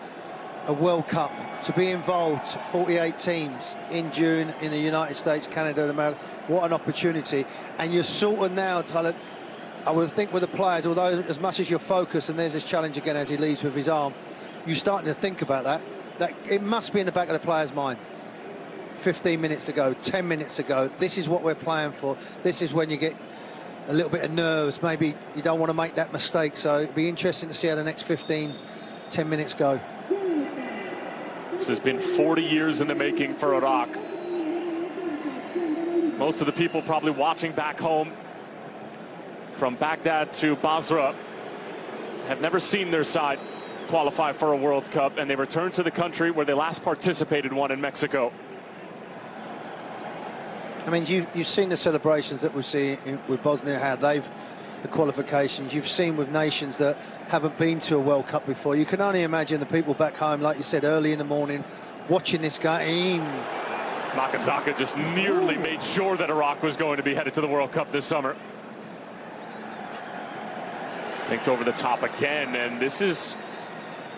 a World Cup, to be involved, 48 teams in June in the United States, Canada and America, what an opportunity. And you're sort of now, Tyler, I would think with the players, although as much as you're focused, and there's this challenge again as he leaves with his arm, you're starting to think about that it must be in the back of the player's mind. 15 minutes ago, 10 minutes ago, this is what we're playing for. This is when you get a little bit of nerves. Maybe you don't want to make that mistake. So it'd be interesting to see how the next 10 minutes go.
This has been 40 years in the making for Iraq. Most of the people probably watching back home from Baghdad to Basra have never seen their side qualify for a World Cup, and they return to the country where they last participated one in Mexico.
I mean, you've seen the celebrations that we see with Bosnia, how the qualifications. You've seen with nations that haven't been to a World Cup before. You can only imagine the people back home, like you said, early in the morning, watching this game.
Makazaka just nearly made sure that Iraq was going to be headed to the World Cup this summer. Kicked over the top again, and this is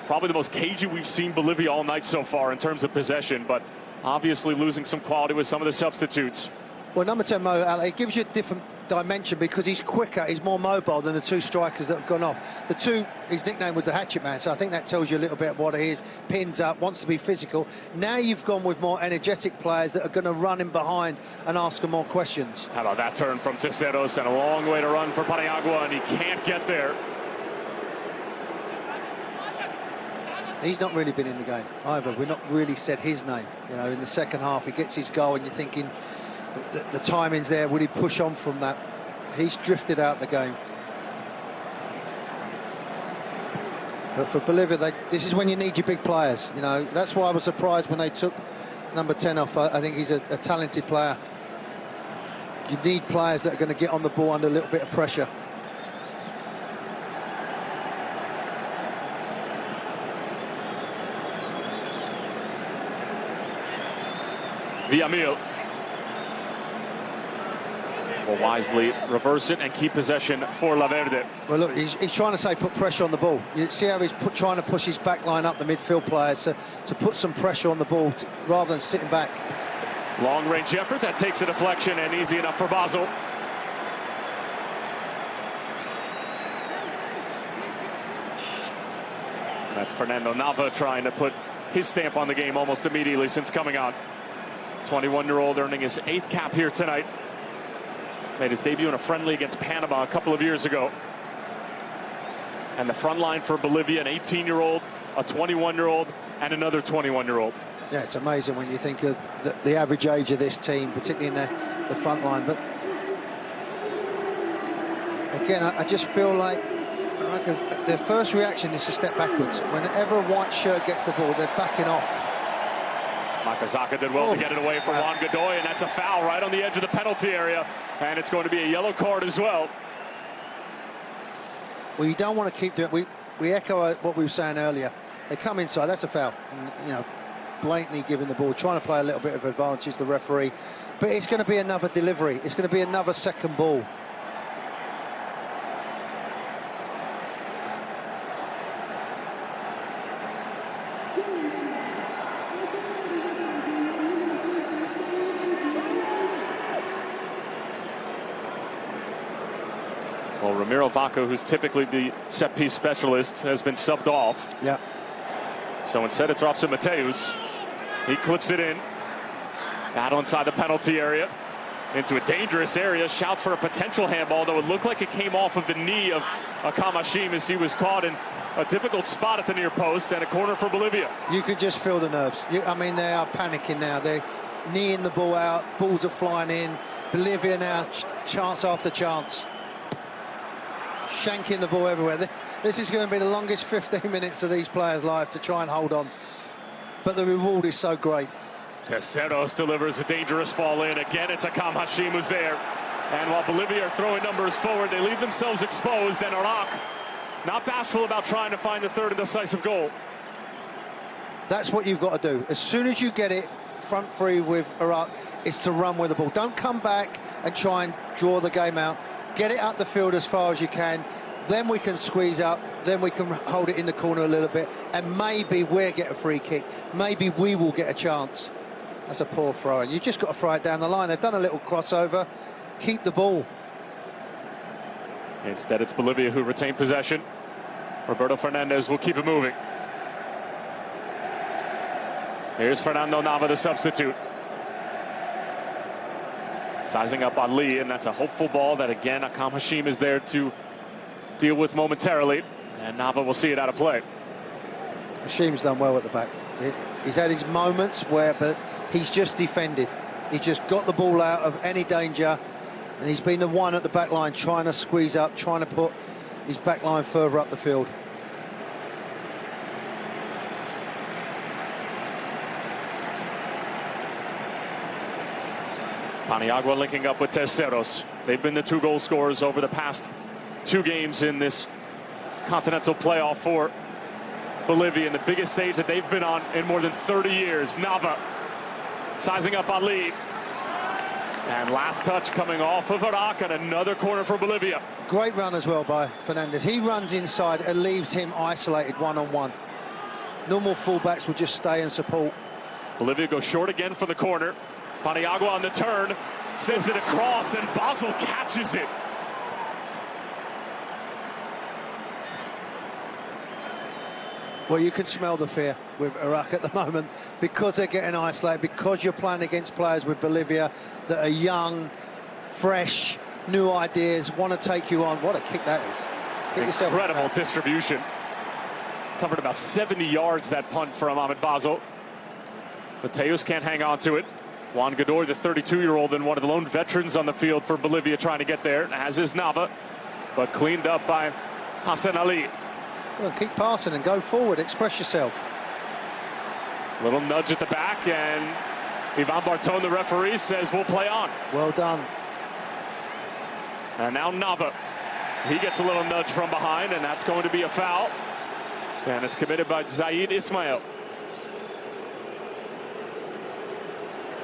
probably the most cagey we've seen Bolivia all night so far in terms of possession, but obviously losing some quality with some of the substitutes.
Well, number 10, Mo, it gives you a different dimension because he's quicker, he's more mobile than the two strikers that have gone off. The two, his nickname was the Hatchet Man, so I think that tells you a little bit of what it is. Pins up, wants to be physical. Now you've gone with more energetic players that are going to run in behind and ask him more questions.
How about that turn from Terceros, and a long way to run for Paniagua, and he can't get there.
He's not really been in the game either. We've not really said his name. You know, in the second half, he gets his goal, and you're thinking the timing's there. Would he push on from that? He's drifted out the game. But for Bolivia, this is when you need your big players. You know, that's why I was surprised when they took number 10 off. I think he's a talented player. You need players that are going to get on the ball under a little bit of pressure.
Villamil will wisely reverse it and keep possession for La Verde.
Well, look, he's trying to say put pressure on the ball. You see how he's trying to push his back line up, the midfield players, to put some pressure on the ball rather than sitting back.
Long-range effort that takes a deflection, and easy enough for Basel. That's Fernando Nava trying to put his stamp on the game almost immediately since coming on. 21-year-old earning his 8th cap here tonight. Made his debut in a friendly against Panama a couple of years ago. And the front line for Bolivia, an 18-year-old, a 21-year-old, and another 21-year-old.
Yeah, it's amazing when you think of the average age of this team, particularly in the front line. But again, I just feel like their first reaction is to step backwards. Whenever a white shirt gets the ball, they're backing off.
Makazaka did well to get it away from Juan Godoy, and that's a foul right on the edge of the penalty area, and it's going to be a yellow card as well.
Well, you don't want to keep doing it. we echo what we were saying earlier. They come inside, that's a foul. And, you know, blatantly giving the ball, trying to play a little bit of advantage, the referee. But it's going to be another delivery. It's going to be another second ball.
Well, Ramiro Vaca, who's typically the set-piece specialist, has been subbed off.
Yeah.
So instead it's Robson Mateus. He clips it in. Battle inside the penalty area. Into a dangerous area. Shouts for a potential handball, though it looked like it came off of the knee of Akam Hashim as he was caught in a difficult spot at the near post, and a corner for Bolivia.
You could just feel the nerves. I mean, they are panicking now. They're kneeing the ball out. Balls are flying in. Bolivia now, chance after chance. Shanking the ball everywhere. This is going to be the longest 15 minutes of these players' lives to try and hold on. But the reward is so great.
Terceros delivers a dangerous ball in. Again, it's Akam Hashim who's there. And while Bolivia are throwing numbers forward, they leave themselves exposed. And Iraq not bashful about trying to find the third and decisive goal.
That's what you've got to do. As soon as you get it front free with Iraq, it's to run with the ball. Don't come back and try and draw the game out. Get it up the field as far as you can. Then we can squeeze up. Then we can hold it in the corner a little bit. And maybe we'll get a free kick. Maybe we will get a chance. That's a poor throw. And you've just got to throw it down the line. They've done a little crossover. Keep the ball.
Instead, it's Bolivia who retain possession. Roberto Fernandez will keep it moving. Here's Fernando Nava, the substitute. Sizing up on Lee, and that's a hopeful ball that, again, Akam Hashim is there to deal with momentarily. And Nava will see it out of play.
Hashim's done well at the back. He's had his moments but he's just defended. He's just got the ball out of any danger, and he's been the one at the back line trying to squeeze up, trying to put his back line further up the field.
Paniagua linking up with Terceros. They've been the 2 goal scorers over the past 2 games in this continental playoff for Bolivia, in the biggest stage that they've been on in more than 30 years. Nava sizing up Ali. And last touch coming off of Iraq, and another corner for Bolivia.
Great run as well by Fernandez. He runs inside and leaves him isolated one-on-one. Normal fullbacks will just stay and support.
Bolivia goes short again for the corner. Paniagua on the turn, sends it across, and Basel catches it.
Well, you can smell the fear with Iraq at the moment because they're getting isolated, because you're playing against players with Bolivia that are young, fresh, new ideas, want to take you on. What a kick that is. Get yourself
incredible distribution. Covered about 70 yards, that punt from Ahmed Basel. Mateus can't hang on to it. Juan Godoy, the 32-year-old and one of the lone veterans on the field for Bolivia, trying to get there, as is Nava, but cleaned up by Hassan Ali.
Go on, keep passing and go forward, express yourself.
Little nudge at the back, and Ivan Barton, the referee, says we'll play on.
Well done.
And now Nava. He gets a little nudge from behind, and that's going to be a foul. And it's committed by Zaid Ismail.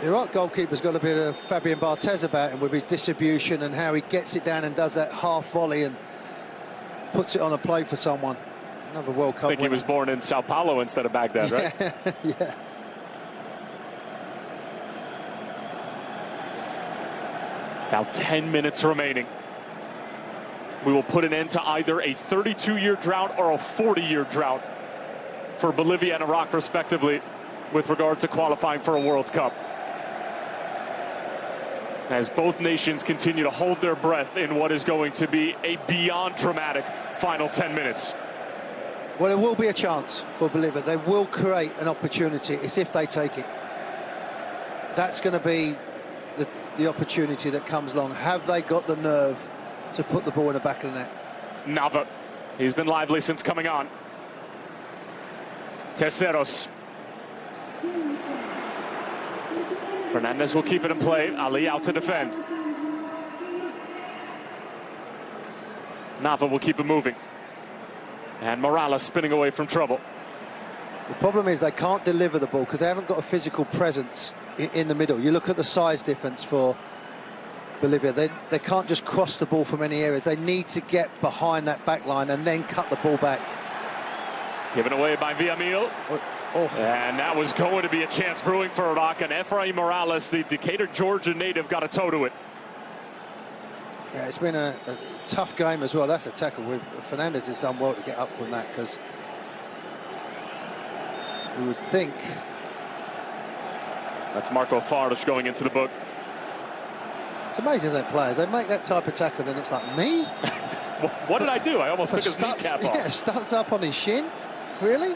The Iraq goalkeeper's got a bit of Fabian Barthez about him with his distribution and how he gets it down and does that half volley and puts it on a plate for someone. Another World Cup
I think
winner.
he was born in Sao Paulo instead of Baghdad, right?
Yeah.
About 10 minutes remaining. We will put an end to either a 32-year drought or a 40-year drought for Bolivia and Iraq, respectively, with regard to qualifying for a World Cup. As both nations continue to hold their breath in what is going to be a beyond dramatic final 10 minutes.
Well, there will be a chance for Bolivia. They will create an opportunity. It's if they take it. That's going to be the opportunity that comes along. Have they got the nerve to put the ball in the back of the net?
Nava, he's been lively since coming on. Terceros. Fernandez will keep it in play. Ali out to defend. Nava will keep it moving. And Morales spinning away from trouble.
The problem is they can't deliver the ball because they haven't got a physical presence in the middle. You look at the size difference for Bolivia. They can't just cross the ball from any areas. They need to get behind that back line and then cut the ball back.
Given away by Villamil.
Oh.
And that was going to be a chance brewing for Iraq. And Efraim Morales, the Decatur, Georgia native, got a toe to it.
Yeah, it's been a tough game as well. That's a tackle. Fernandez has done well to get up from that, because you would think.
That's Marco Fardas going into the book.
It's amazing that players, they make that type of tackle, then it's like, me?
What did I do? I almost took his kneecap off.
Yeah, starts up on his shin. Really?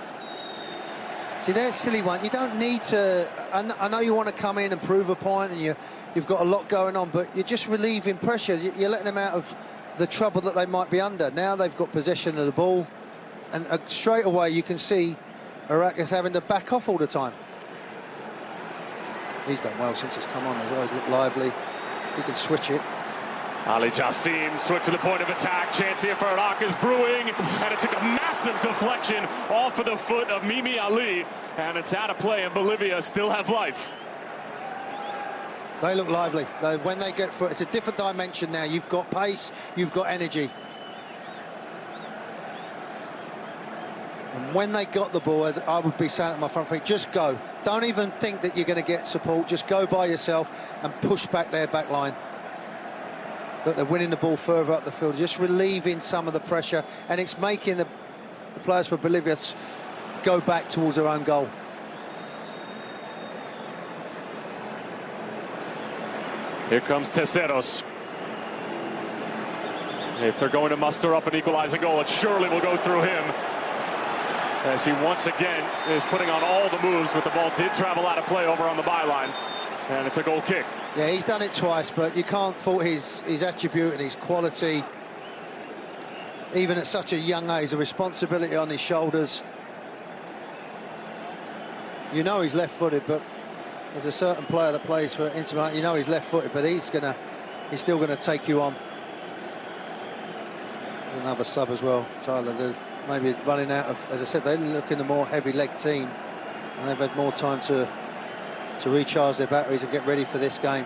See, there's a silly one. You don't need to. I know you want to come in and prove a point, and you've got a lot going on, but you're just relieving pressure. You're letting them out of the trouble that they might be under. Now they've got possession of the ball, and straight away you can see Iraq is having to back off all the time. He's done well since he's come on as well. He's looked lively. He can switch it.
Ali Jassim switch to the point of attack. Chance here for Iraq is brewing, and it took a massive deflection off of the foot of Mimi Ali, and it's out of play, and Bolivia still have life.
They look lively. When they get foot, it's a different dimension now. You've got pace, you've got energy. And when they got the ball, as I would be saying at my front feet, just go. Don't even think that you're going to get support. Just go by yourself and push back their back line. But they're winning the ball further up the field, just relieving some of the pressure, and it's making the players for Bolivia go back towards their own goal.
Here comes Terceros. If they're going to muster up an equalizing goal, it surely will go through him, as he once again is putting on all the moves, but the ball did travel out of play over on the byline, and it's a goal kick.
Yeah, he's done it twice, but you can't fault his attribute and his quality. Even at such a young age, the responsibility on his shoulders. You know he's left-footed, but there's a certain player that plays for Inter Milan. You know he's left-footed, but he's still gonna take you on. There's another sub as well, Tyler. There's maybe running out of, as I said, they're looking a more heavy-leg team, and they've had more time to recharge their batteries and get ready for this game.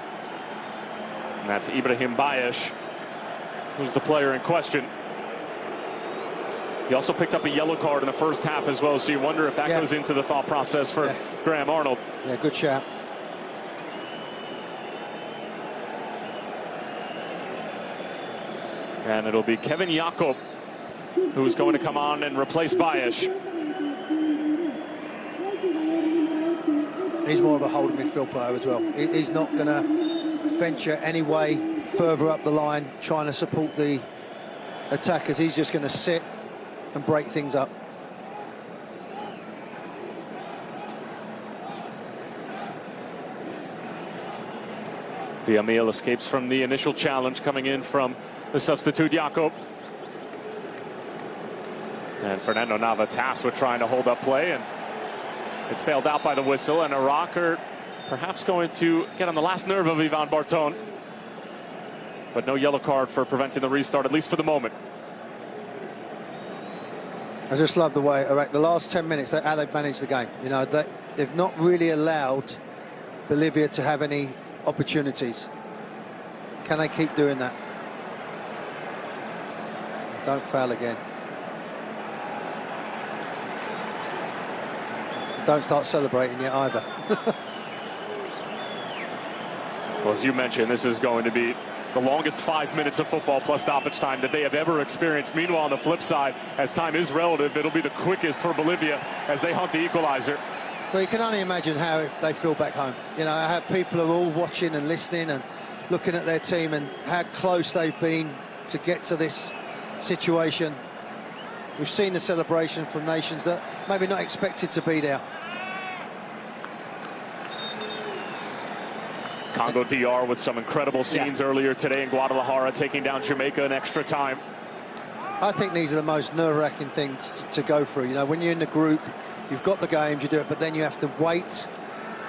And that's Ibrahim Bayesh, who's the player in question. He also picked up a yellow card in the first half as well, so you wonder if that goes into the thought process for Graham Arnold.
Yeah, good shout.
And it'll be Kevin Jakob who's going to come on and replace Bayesh.
He's more of a holding midfield player as well. He's not going to venture any way further up the line trying to support the attackers. He's just going to sit and break things up.
Villamil escapes from the initial challenge coming in from the substitute Jakob. And Fernando Nava tasked with trying to hold up play, and it's bailed out by the whistle, and Iraq are perhaps going to get on the last nerve of Ivan Barton. But no yellow card for preventing the restart, at least for the moment.
I just love the way Iraq, the last 10 minutes, how they've managed the game. You know, they've not really allowed Bolivia to have any opportunities. Can they keep doing that? Don't foul again. Don't start celebrating yet either.
Well, as you mentioned, this is going to be the longest 5 minutes of football plus stoppage time that they have ever experienced. Meanwhile, on the flip side, as time is relative, it'll be the quickest for Bolivia as they hunt the equalizer.
Well, you can only imagine how they feel back home. You know, how people are all watching and listening and looking at their team, and how close they've been to get to this situation. We've seen the celebration from nations that maybe not expected to be there.
Congo DR with some incredible scenes earlier today in Guadalajara, taking down Jamaica in extra time.
I think these are the most nerve-wracking things to go through. You know, when you're in the group, you've got the games, you do it, but then you have to wait.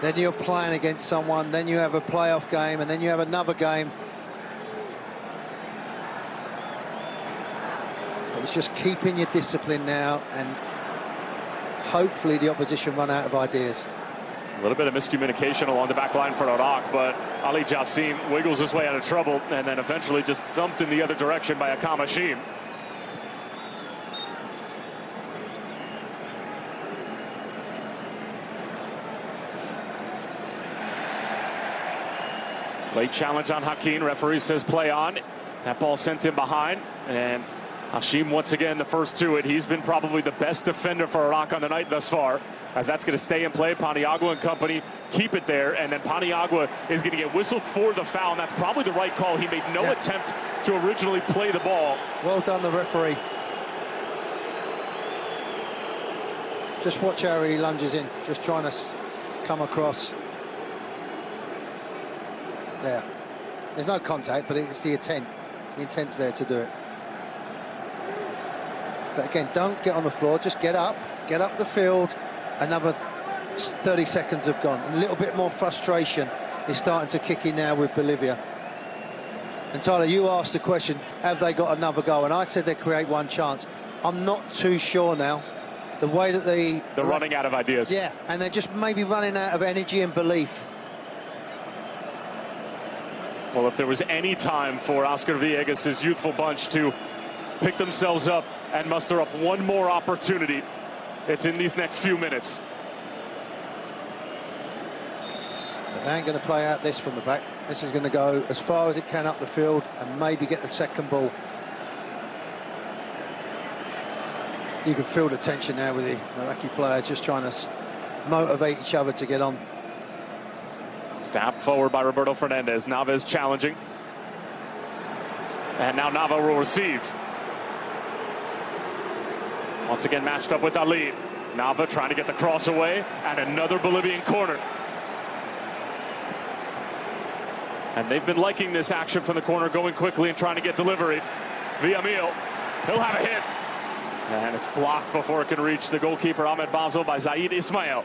Then you're playing against someone. Then you have a playoff game, and then you have another game. But It's just keeping your discipline now, and hopefully the opposition run out of ideas.
A little bit of miscommunication along the back line for Iraq, but Ali Jassim wiggles his way out of trouble and then eventually just thumped in the other direction by Akam Hashim. Late challenge on Hakim. Referee says play on. That ball sent in behind, and Hashim once again the first to it. He's been probably the best defender for Iraq on the night thus far, as that's going to stay in play. Paniagua and company keep it there, and then Paniagua is going to get whistled for the foul, and that's probably the right call. He made no attempt to originally play the ball.
Well done, the referee. Just watch how he lunges in, just trying to come across. There. There's no contact, but it's the intent. The intent's there to do it. But again, don't get on the floor, just get up the field. Another 30 seconds have gone. A little bit more frustration is starting to kick in now with Bolivia. And Tyler, you asked the question, have they got another go? And I said they create one chance. I'm not too sure now. The way that they're
running out of ideas.
Yeah, and they're just maybe running out of energy and belief.
Well, if there was any time for Oscar Villegas' youthful bunch to pick themselves up and muster up one more opportunity, it's in these next few minutes.
But they ain't going to play out this from the back. This is going to go as far as it can up the field and maybe get the second ball. You can feel the tension now with the Iraqi players just trying to motivate each other to get on.
Stab forward by Roberto Fernandez. Nava is challenging. And now Nava will receive. Once again matched up with Ali. Nava trying to get the cross away, and another Bolivian corner. And they've been liking this action from the corner, going quickly and trying to get delivery. Villamil, he'll have a hit. And it's blocked before it can reach the goalkeeper Ahmed Basel by Zaid Ismail.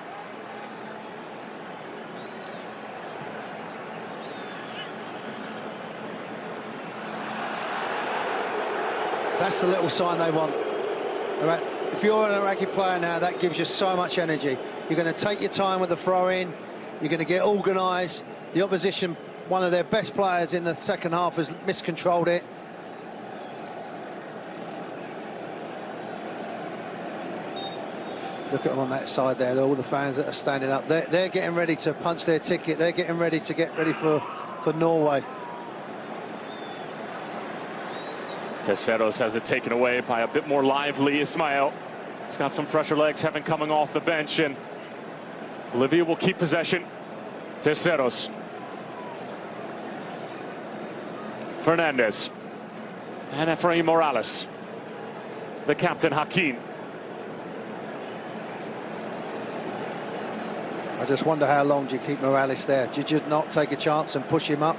That's the little sign they want. All right. If you're an Iraqi player now, that gives you so much energy. You're going to take your time with the throw-in. You're going to get organised. The opposition, one of their best players in the second half, has miscontrolled it. Look at them on that side there. All the fans that are standing up. They're getting ready to punch their ticket. They're getting ready to get ready for Norway.
Terceros has it taken away by a bit more lively Ismail. He's got some fresher legs having coming off the bench, and Bolivia will keep possession. Terceros. Fernandez. And Efrain Morales. The captain, Hakim.
I just wonder how long do you keep Morales there? Did you not take a chance and push him up?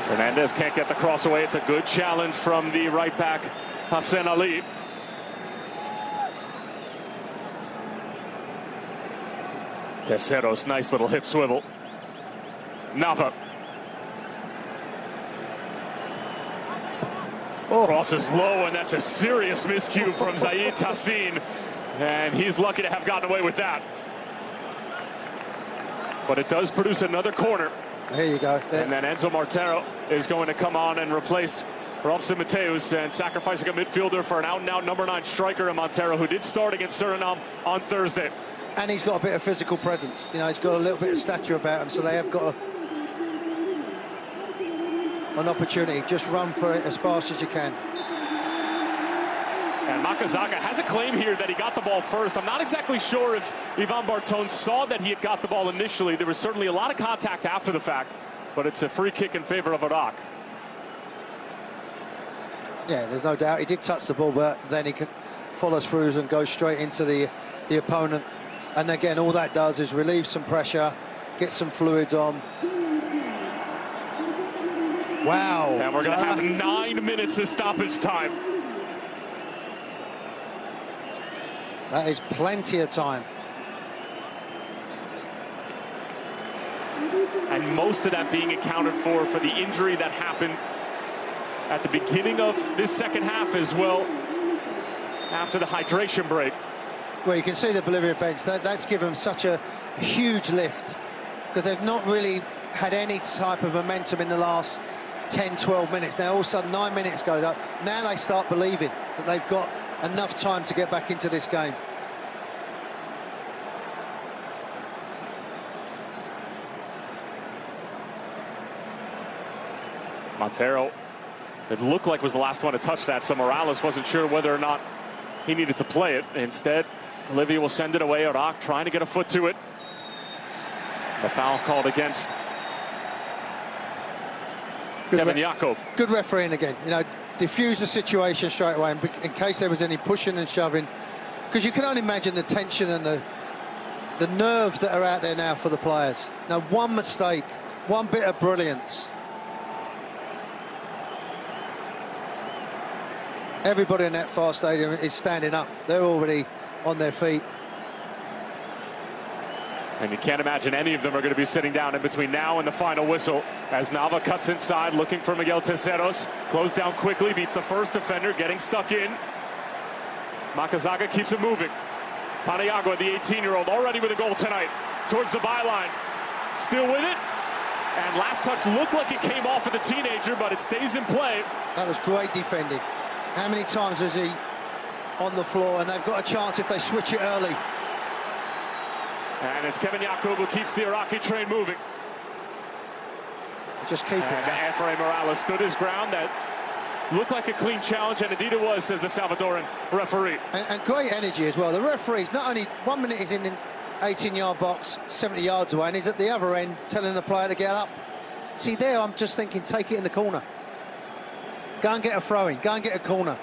Fernandez can't get the cross away. It's a good challenge from the right back, Hassan Ali. Terceros, nice little hip swivel. Nava. Crosses low, and that's a serious miscue from Zaid Tassin. And he's lucky to have gotten away with that. But it does produce another corner.
There you go. There.
And then Enzo Martero is going to come on and replace Robson Mateus, and sacrificing a midfielder for an out-and-out number 9 striker in Montero, who did start against Suriname on Thursday.
And he's got a bit of physical presence. You know, he's got a little bit of stature about him, so they have got an opportunity. Just run for it as fast as you can.
And Makazaga has a claim here that he got the ball first. I'm not exactly sure if Ivan Bartone saw that he had got the ball initially. There was certainly a lot of contact after the fact, but it's a free kick in favor of Iraq.
Yeah, there's no doubt. He did touch the ball, but then he follows through and goes straight into the opponent. And again, all that does is relieve some pressure, get some fluids on. Wow.
And we're going to have 9 minutes of stoppage time.
That is plenty of time. And
most of that being accounted for the injury that happened at the beginning of this second half as well, after the hydration break.
Well, you can see the Bolivia bench. That's given them such a huge lift, because they've not really had any type of momentum in the last 10, 12 minutes. Now, all of a sudden, 9 minutes goes up. Now they start believing that they've got enough time to get back into this game.
Montero, it looked like was the last one to touch that, so Morales wasn't sure whether or not he needed to play it. Instead, Bolivia will send it away. Iraq trying to get a foot to it. The foul called against Kevin Jakob.
Good refereeing again. You know, diffuse the situation straight away in case there was any pushing and shoving. Because you can only imagine the tension and the nerves that are out there now for the players. Now, one mistake, one bit of brilliance. Everybody in that far stadium is standing up. They're already on their feet.
And you can't imagine any of them are going to be sitting down in between now and the final whistle, as Nava cuts inside looking for Miguel Terceros. Closed down quickly, beats the first defender, getting stuck in. Macazaga keeps it moving. Paniagua, the 18-year-old, already with a goal tonight, towards the byline. Still with it. And last touch looked like it came off of the teenager, but it stays in play.
That was great defending. How many times was he on the floor? And they've got a chance if they switch it early.
And it's Kevin Jakob who keeps the Iraqi train moving.
Just keep it.
And Efrain Morales stood his ground. That looked like a clean challenge, and indeed it was, says the Salvadoran referee.
And great energy as well. The referee's not only 1 minute he's in the 18-yard box, 70 yards away, and he's at the other end telling the player to get up. See there, I'm just thinking, take it in the corner. Go and get a throw-in. Go and get a corner.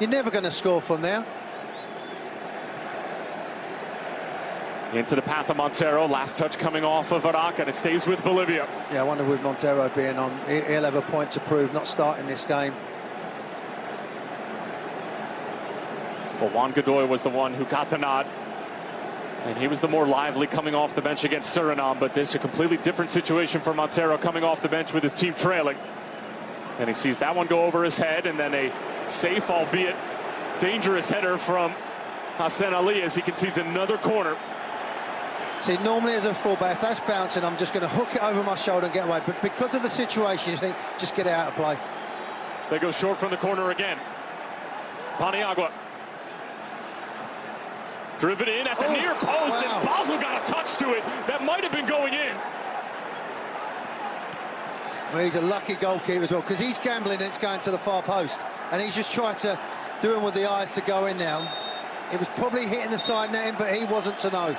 You're never going to score from there.
Into the path of Montero. Last touch coming off of Iraq, and it stays with Bolivia.
Yeah, I wonder with Montero being on, he'll have a point to prove not starting this game.
Well, Juan Godoy was the one who got the nod, and he was the more lively coming off the bench against Suriname, but this is a completely different situation for Montero coming off the bench with his team trailing. And he sees that one go over his head, and then a safe, albeit dangerous header from Hassan Ali as he concedes another corner.
See, normally as a fullback, if that's bouncing, I'm just going to hook it over my shoulder and get away. But because of the situation, you think, just get it out of play.
They go short from the corner again. Paniagua. Driven in at the near post, wow. And Basel got a touch to it. That might have been going in.
Well, he's a lucky goalkeeper as well, because he's gambling and it's going to the far post. And he's just tried to do him with the eyes to go in now. It was probably hitting the side netting, but he wasn't to know.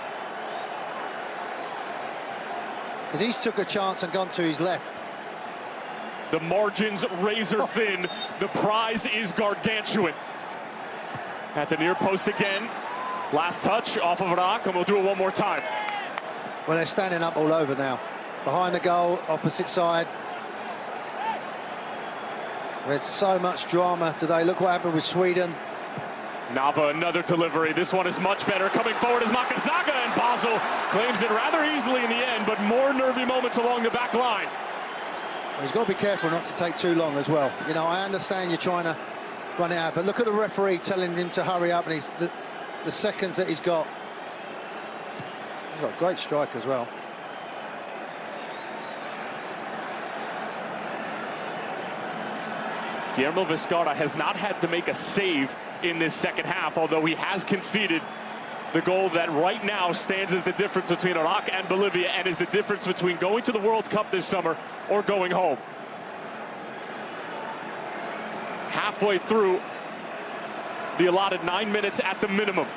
Because he's took a chance and gone to his left.
The margins razor thin. The prize is gargantuan. At the near post again. Last touch off of Iraq, and we'll do it one more time.
Well, they're standing up all over now. Behind the goal, opposite side. There's so much drama today. Look what happened with Sweden.
Nava, another delivery. This one is much better. Coming forward is Macazaga, and Basel claims it rather easily in the end, but more nervy moments along the back line.
Well, he's got to be careful not to take too long as well. You know, I understand you're trying to run it out, but look at the referee telling him to hurry up, and he's the seconds that he's got. He's got a great strike as well.
Guillermo Vizcarra has not had to make a save in this second half, although he has conceded the goal that right now stands as the difference between Iraq and Bolivia, and is the difference between going to the World Cup this summer or going home. Halfway through the allotted 9 minutes at the minimum.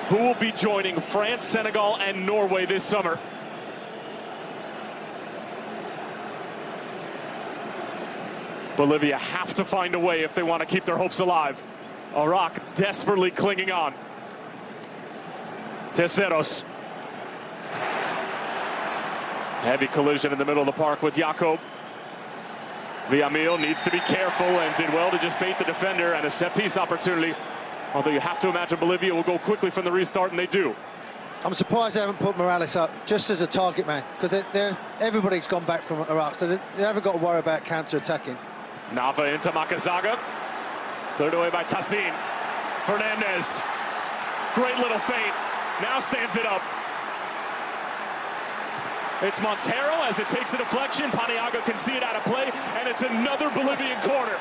Who will be joining France, Senegal, and Norway this summer? Bolivia have to find a way if they want to keep their hopes alive. Iraq desperately clinging on. Terceros. Heavy collision in the middle of the park with Jakob. Villamil needs to be careful and did well to just bait the defender, and a set-piece opportunity. Although you have to imagine Bolivia will go quickly from the restart, and they do.
I'm surprised they haven't put Morales up just as a target man, because everybody's gone back from Iraq, so they haven't got to worry about counter-attacking.
Nava into Makazaga. Cleared away by Tassin. Fernandez. Great little feint. Now stands it up. It's Montero as it takes a deflection. Paniagua can see it out of play, and it's another Bolivian corner.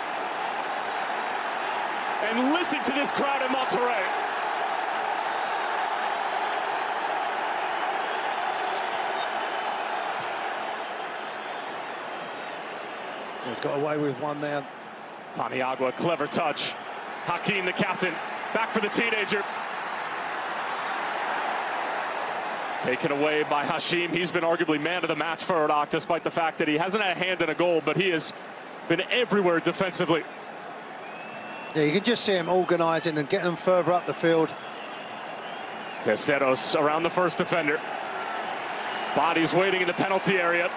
And listen to this crowd in Monterrey.
He's got away with one there.
Paniagua, clever touch. Hakeem, the captain, back for the teenager. Taken away by Hashim. He's been arguably man of the match for Iraq, despite the fact that he hasn't had a hand in a goal, but he has been everywhere defensively.
Yeah, you can just see him organising and getting them further up the field.
Terceros around the first defender. Bodies waiting in the penalty area.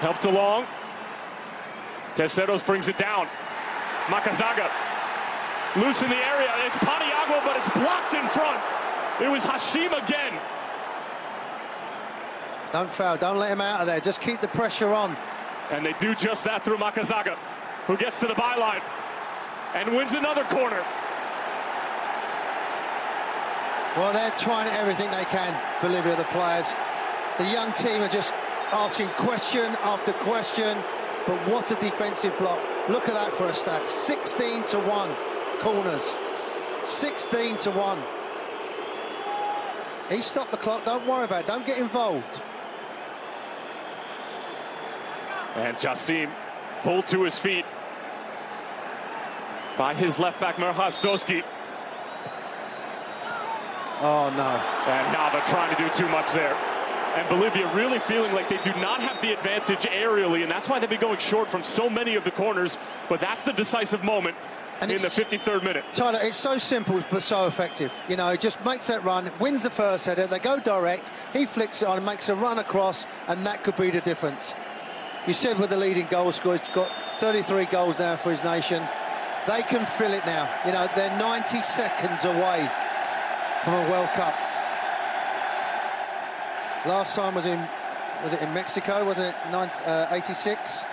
Helped along. Terceros brings it down. Makazaga. Loose in the area. It's Paniagua, but it's blocked in front. It was Hashim again.
Don't foul. Don't let him out of there. Just keep the pressure on.
And they do just that through Makazaga, who gets to the byline and wins another corner.
Well, they're trying everything they can, Bolivia, the players. The young team are just asking question after question, but what a defensive block. Look at that for a stat. 16-1 corners. 16-1. He stopped the clock. Don't worry about it. Don't get involved.
And Jassim pulled to his feet by his left back, Merhas Doski.
Oh, no.
And Nava trying to do too much there. And Bolivia really feeling like they do not have the advantage aerially, and that's why they've been going short from so many of the corners. But that's the decisive moment in the 53rd minute.
Tyler, it's so simple but so effective. You know, he just makes that run, wins the first header, they go direct, he flicks it on and makes a run across, and that could be the difference. You said with the leading goal scorer, he's got 33 goals now for his nation. They can fill it now. You know, they're 90 seconds away from a World Cup. Last time was it in Mexico, wasn't it, 86?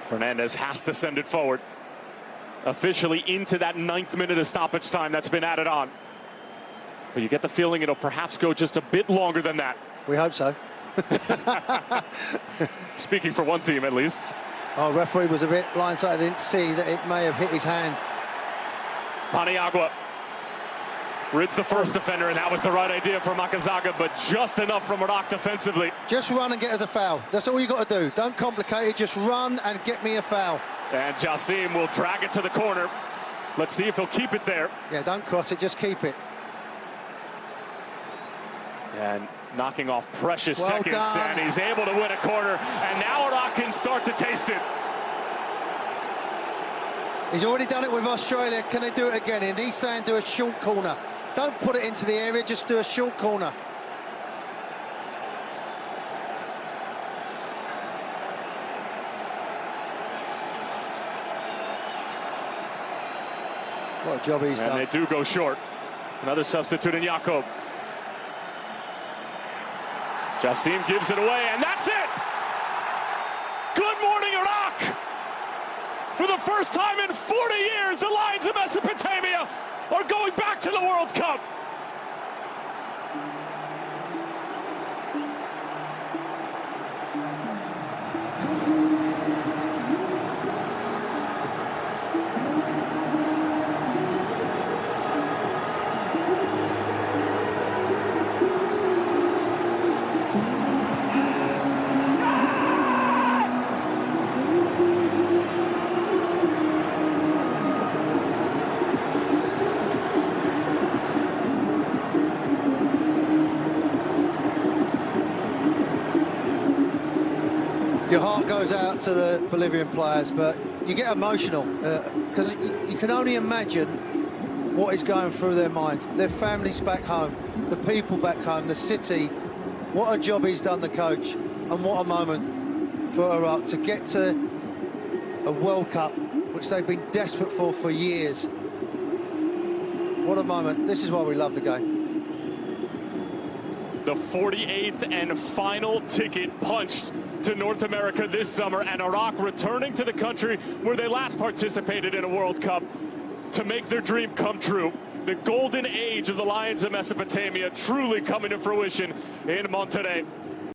Fernandez has to send it forward. Officially into that 9th minute of stoppage time that's been added on. But you get the feeling it'll perhaps go just a bit longer than that.
We hope so.
Speaking for one team, at least.
Oh, referee was a bit blindsided. Didn't see that it may have hit his hand.
Paniagua rids the first defender, and that was the right idea for Makazaga, but just enough from Iraq defensively.
Just run and get us a foul. That's all you got to do. Don't complicate it. Just run and get me a foul.
And Jassim will drag it to the corner. Let's see if he'll keep it there.
Yeah, don't cross it. Just keep it.
And knocking off precious seconds, and he's able to win a corner, and now Iraq can start to taste it.
He's already done it with Australia. Can they do it again? And he's saying do a short corner. Don't put it into the area, just do a short corner. What a job he's done.
And they do go short. Another substitute in Jakob. Jassim gives it away, and that's it! Good morning, Iraq! For the first time in 40 years, the Lions of Mesopotamia are going back to the World Cup.
Your heart goes out to the Bolivian players, but you get emotional because you can only imagine what is going through their mind. Their families back home, the people back home, the city. What a job he's done, the coach, and what a moment for Iraq to get to a World Cup which they've been desperate for years. What a moment. This is why we love the game.
The 48th and final ticket punched to North America this summer, and Iraq returning to the country where they last participated in a World Cup to make their dream come true. The golden age of the Lions of Mesopotamia truly coming to fruition in Monterrey.